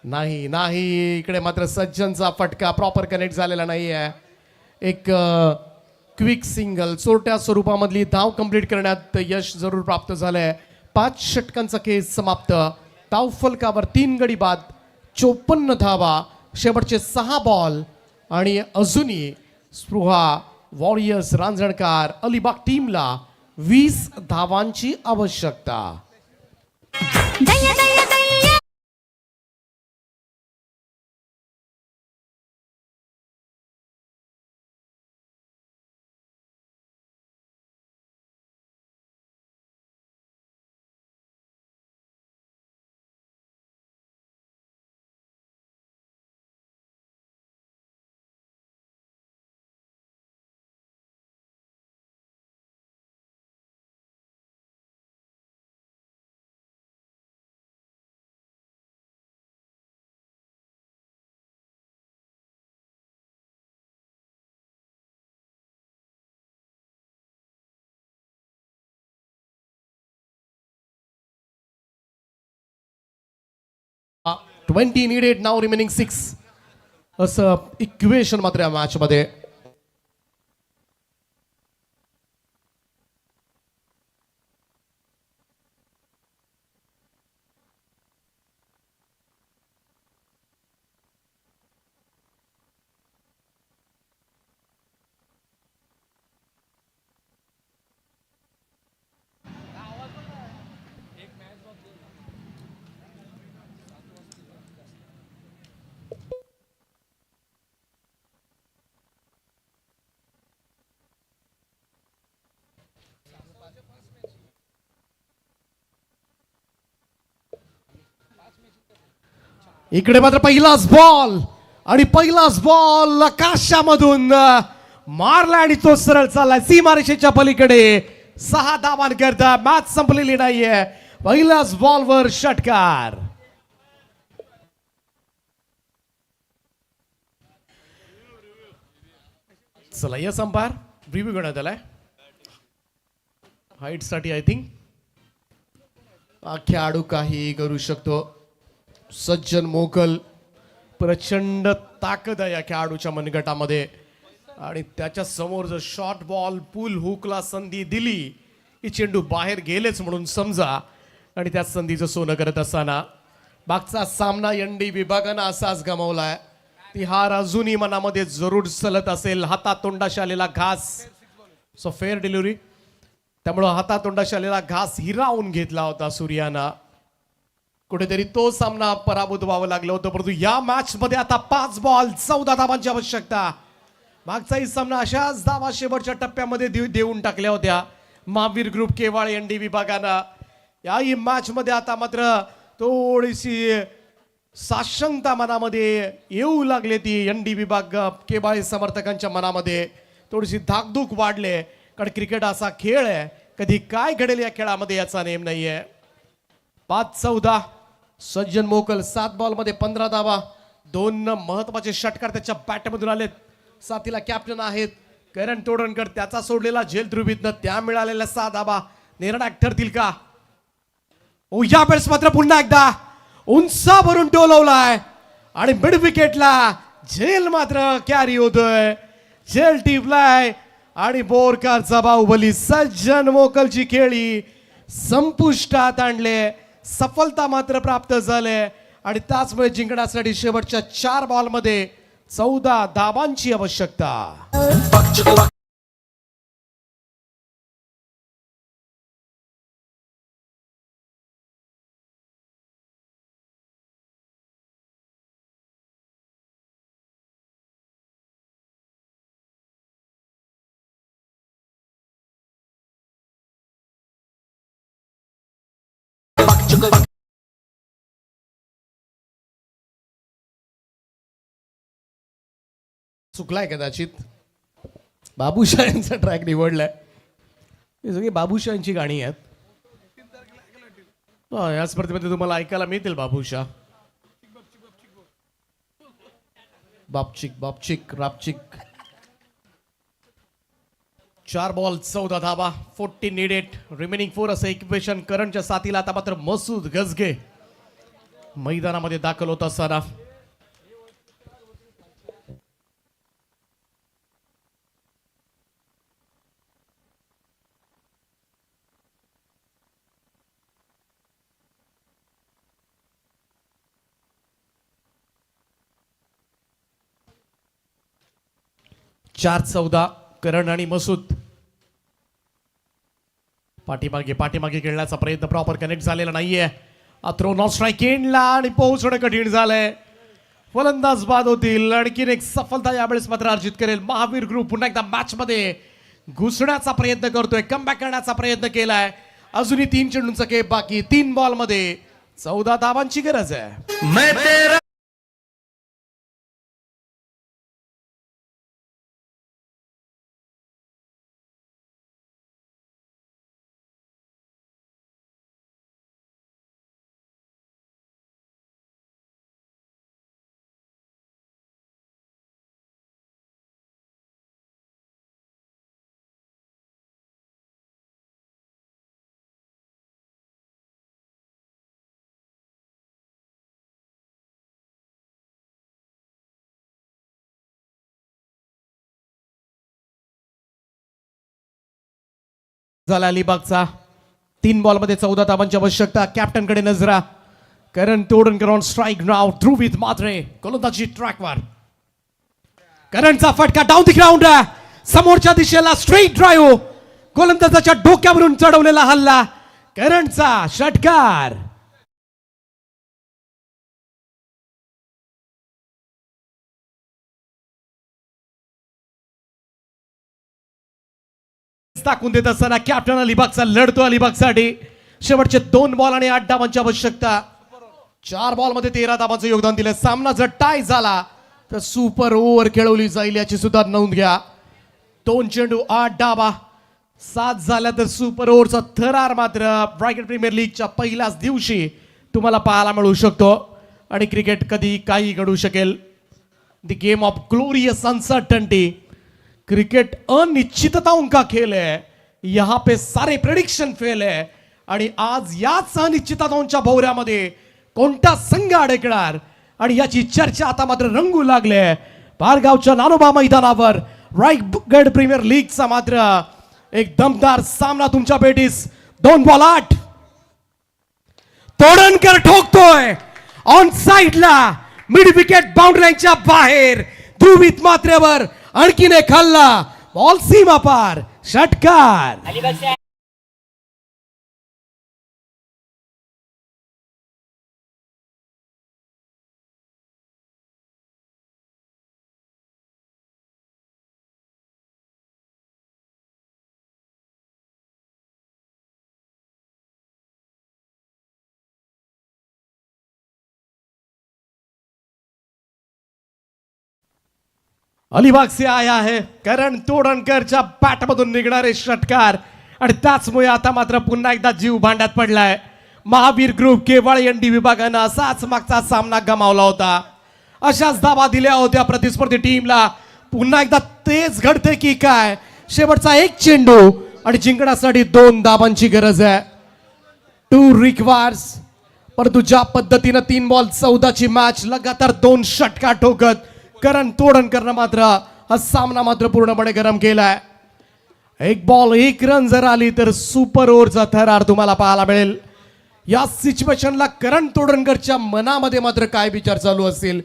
नाही नाही, इकडे मात्र सज्जनचा फटका प्रॉपर कनेक्ट झालेला नाही आहे. एक क्विक सिंगल चोरट्या स्वरूपामधली धाव कंप्लीट करण्यात यश जरूर प्राप्त झालंय. 5 षटकांचा खेळ समाप्त. धाव फलकावर 3 गडी बाद, 54 धावा, शेवटचे 6 बॉल आणि अजूनही स्पृहा वॉरियर्स रांजणकार अलिबाग टीमला 20 धावांची आवश्यकता. दया दया दया Uh, 20 needed, now remaining 6 असं इक्वेशन मात्र या मॅच मध्ये. इकडे मात्र पहिलाच बॉल आणि पहिलाच बॉल आकाशामधून मारला आणि तो सरळ चालला सीमारेषेच्या पलीकडे. 6 धावांकरता मॅच संपलेली नाहीये. पहिल्याच बॉलवर षटकार. चला यस अंपायर रिव्ह्यू करण्यात आलाय हाईट साठी. आय थिंक खेळाडू काही करू शकतो. सज्जन मोकल, प्रचंड ताकद आहे या खेळाडूच्या मनगटामध्ये आणि त्याच्या समोर जर शॉर्ट बॉल पुल हुकला संधी दिली की चेंडू बाहेर गेलेच म्हणून समजा. आणि त्या संधीचं सोनं करत असताना मागचा सामना एनडी विभागानं असाच गमावलाय. ती हार अजूनही मनामध्ये जरूर चलत असेल. हातातोंडाशी आलेला घास, सो फेअर डिलिव्हरी, त्यामुळं हातातोंडाशी आलेला घास हिरावून घेतला होता सूर्यानं. कुठेतरी तो सामना पराभूत व्हावं लागलं होतं. परंतु या मॅच मध्ये आता 5 बॉल 14 धावांची आवश्यकता. मागचाही सामना अशाच धावा शेवटच्या टप्प्यामध्ये देऊन टाकल्या होत्या महावीर ग्रुप केवाळ एनडी विभागानं. याही मॅच मध्ये आता मात्र थोडीशी साशंकता मनामध्ये येऊ लागली. ती एनडी विभाग केवाळ समर्थकांच्या मनामध्ये थोडीशी धाकधूक वाढले. कारण क्रिकेट असा खेळ आहे, कधी काय घडेल या खेळामध्ये याचा नेम नाहीये. 5-14. सज्जन मोकल 7 बॉल मध्ये 15 धावा. 2 महत्वाचे षटकार त्याच्या बॅटमधून आलेत. साथीला कॅप्टन आहेत करण तोडणकर. त्याचा सोडलेला झेल ध्रुवीतनं त्या मिळालेल्या 6 धावा निर्णायक ठरतील का? या वेळेस मात्र पुन्हा एकदा उंचावरून टोलवलाय आणि मिड विकेटला झेल मात्र कॅरी होतोय. झेल टिपलाय आणि बोरकरचा बाहुबली सज्जन मोकलची खेळी संपुष्टात आणले. सफलता मात्र प्राप्त झाले आणि त्याचमुळे जिंकण्यासाठी शेवटच्या 4 बॉलमध्ये 14 धावांची आवश्यकता. चुकलाय कदाचित. बाबूशाह यांचा ट्रॅक निवडलाय. ही सगळी बाबूशाहांची गाणी आहेत. या स्पर्धेमध्ये तुम्हाला ऐकायला मिळतील बाबूशाह. बापचिक बापचिक रापचिक. 4 बॉल 14 धाबा, 14 needed, रिमेनिंग 4 असं इक्वेशन. करंटच्या साथीला आता मात्र मसूद गजगे मैदानामध्ये दाखल होत असताना चार 14 करण आणि मसूद पाठीमागे खेळण्याचा प्रयत्न प्रॉपर कनेक्ट झालेला नाहीये. थ्रो नॉट स्ट्राईक एंडला आणि पोहोचणं कठीण झालंय. फलंदाज बाद होतील. आणखीन एक सफलता यावेळेस मात्र अर्जित करेल महावीर ग्रुप. पुन्हा एकदा मॅच मध्ये घुसण्याचा प्रयत्न करतोय, कमबॅक करण्याचा प्रयत्न केलाय. अजूनही 3 चेंडूंचा खेळ बाकी. 3 बॉल मध्ये 14 धावांची गरज आहे. मैं तेरा झाला अलिबागचा. 3 बॉल मध्ये 14 धावांची आवश्यकता. कॅप्टन कडे नजरा. करण तोडणकर ऑन स्ट्राईक नाव. ध्रुवित मात्रे गोलंदाजी ट्रॅकवर. करणचा फटका डाऊन द ग्राउंड. समोरच्या दिशेला स्ट्रेट ड्राईव्ह. गोलंदाजाच्या डोक्यावरून चढवलेला हल्ला. करणचा षटकार. टाकून देत असताना कॅप्टन अलिबागचा लढतो अलिबागसाठी. शेवटचे 2 बॉल आणि 8 धावांची आवश्यकता. 4 बॉल मध्ये 13 धावांचं योगदान दिलं. सामना जर टाय झाला तर सुपर ओव्हर खेळवली जाईल याची सुद्धा नोंद घ्या. 2 चेंडू 8 धावा. 7 झाल्या तर सुपर ओव्हरचा थरार मात्र ब्रायगेड प्रीमियर लीगच्या पहिल्याच दिवशी तुम्हाला पाहायला मिळू शकतो. आणि क्रिकेट कधी काही घडू शकेल. The game of glorious uncertainty. Cricket अनिश्चितताओं का खेल है. यहाँ पे सारे प्रेडिक्शन फेल है. आणि आज याच अनिश्चितताओंच्या भोवऱ्यामध्ये कोणता संघ अडकणार आणि याची चर्चा आता मात्र रंगू लागले. पारगावच्या नानोबा मैदानावर रायगड प्रीमियर लीगचा मात्र एक दमदार सामना तुमच्या भेटीस. 2 बॉल 8. तोडणकर ठोकतोय ऑन साइडला. मिड विकेट बाउंड्रीच्या बाहेर. ध्रुवित मात्रेवर आणखीन एक हल्ला. बॉल सीमा पार. षटकार. अलिबाग से आया है करण तोडणकरच्या बॅटमधून निघणारे षटकार. आणि त्याचमुळे आता मात्र पुन्हा एकदा जीव भांड्यात पडलाय. महावीर ग्रुप केवळ एनडी विभागानं असाच मागचा सामना गमावला होता. अशाच धावा दिल्या होत्या प्रतिस्पर्धी टीमला. पुन्हा एकदा तेच घडते की काय. शेवटचा 1 चेंडू आणि जिंकण्यासाठी 2 धावांची गरज आहे. 2 रिक्वायर्स. परंतु ज्या पद्धतीनं 3 बॉल 14 ची मॅच लगातार 2 षटकार ठोकत करण तोडणकरनं मात्र हा सामना मात्र पूर्णपणे गरम केलाय. 1 बॉल 1 रन जर आली तर सुपर ओव्हरचा थरार तुम्हाला पाहायला मिळेल. या सिच्युएशनला करण तोडणकरच्या मनामध्ये मात्र काय विचार चालू असतील.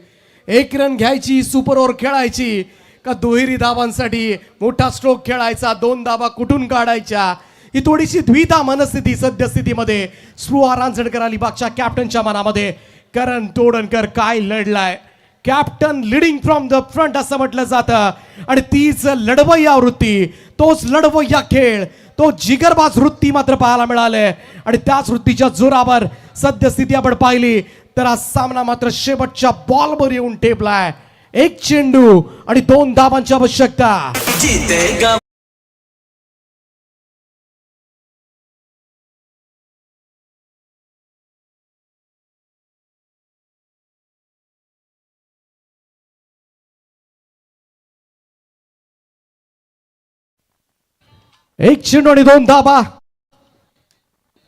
1 रन घ्यायची, सुपर ओव्हर खेळायची का दुहेरी धावांसाठी मोठा स्ट्रोक खेळायचा, 2 धावा कुठून काढायच्या, ही थोडीशी द्विधा मनस्थिती सद्यस्थितीमध्ये स्पृहा रांजणकर अलिबागच्या कॅप्टनच्या मनामध्ये. करण तोडणकर काय लढलाय. Captain leading from the front असं म्हटलं जातं. आणि तीच लढवय्या वृत्ती, तोच लढवय्या खेळ, तो जिगरबाज वृत्ती मात्र पाहायला मिळाले. आणि त्याच वृत्तीच्या जोरावर सद्यस्थिती आपण पाहिली तर हा सामना मात्र शेवटच्या बॉलवर येऊन ठेपलाय. 1 चेंडू आणि 2 धावांची आवश्यकता. जीतेगा एक चेंडू आणि 2 धाबा.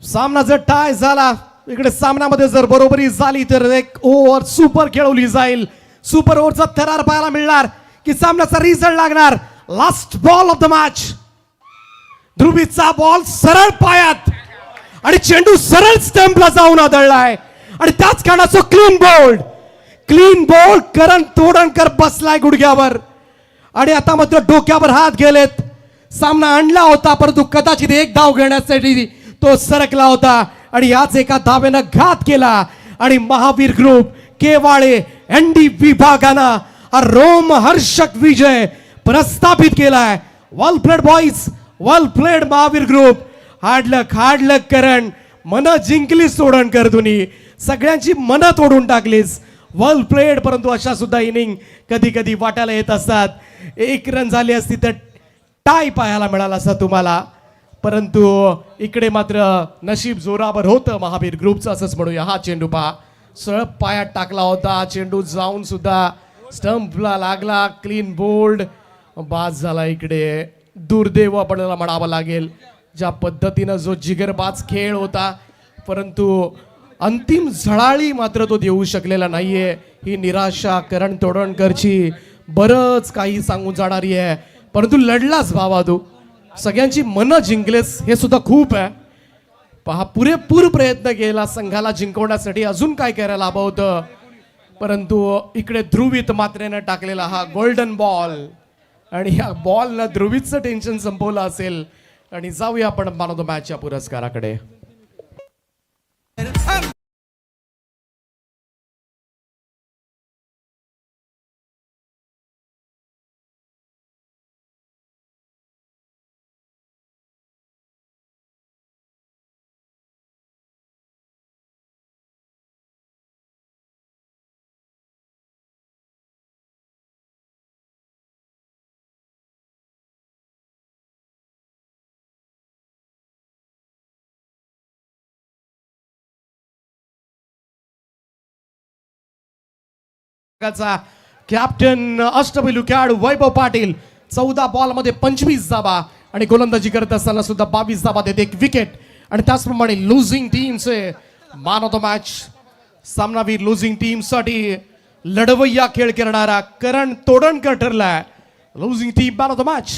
सामना जर टाय झाला, इकडे सामन्यामध्ये जर बरोबरी झाली तर एक ओव्हर सुपर खेळवली जाईल. सुपर ओव्हरचा थरार पाहायला मिळणार की सामन्याचा रिझल्ट लागणार. Last ball of the match. ध्रुवीचा बॉल सरळ पायात आणि चेंडू सरळ स्टंपला जाऊन आदळलाय आणि त्याच कारणाचं क्लीन बोल्ड करण तोडणकर बसलाय गुडघ्यावर आणि आता मात्र डोक्यावर हात गेलेत. सामना आणला होता परंतु कदाचित एक धाव घेण्यासाठी तो सरकला होता आणि याच एका धावेनं घात केला आणि महावीर ग्रुप केवाळे एनडी विभागानं हा रोमहर्षक विजय प्रस्थापित केलाय. वेल प्लेड बॉईज, वेल प्लेड महावीर ग्रुप. हाडलं करण, मन जिंकली तोडणकर, तुम्ही सगळ्यांची मनं तोडून टाकलीस. वेल प्लेड. परंतु अशा सुद्धा इनिंग कधी कधी वाटायला येत असतात. 1 रन झाली असती तर टाय पाहायला मिळाला असता तुम्हाला, परंतु इकडे मात्र नशीब जोरावर होतं महावीर ग्रुपचं असंच म्हणूया. हा चेंडू पहा, सरळ पायात टाकला होता, चेंडू जाऊन सुद्धा स्टंपला लागला. क्लीन बोल्ड, बाद झाला. इकडे दुर्दैव आपल्याला म्हणावं लागेल ज्या पद्धतीनं जो जिगरबाज खेळ होता, परंतु अंतिम झळाळी मात्र तो देऊ शकलेला नाहीये. ही निराशा करण तोडणकरची बरंच काही सांगून जाणारी आहे, परंतु लढलाच भावा तू, सगळ्यांची मनं जिंकलेस, हे सुद्धा खूप आहे. पहा, पुरेपूर प्रयत्न केला संघाला जिंकवण्यासाठी, अजून काय करायला हवं होतं, परंतु इकडे ध्रुवीत मात्रेनं टाकलेला हा गोल्डन बॉल आणि या बॉलनं ध्रुवीतचं टेन्शन संपवलं असेल. आणि जाऊया आपण मॅन ऑफ द मॅचच्या पुरस्काराकडे. कॅप्टन अष्टपैलू खेळाडू वैभव पाटील 14 बॉल मध्ये 25 धाबा आणि गोलंदाजी करत असताना सुद्धा 22 धाबा देत 1 विकेट. आणि त्याचप्रमाणे लुझिंग टीमचे मॅन ऑफ द मॅच, सामनावीर लुझिंग टीम साठी लढवय्या खेळ करणारा करण तोडणकर ठरलाय. Losing team man of the match.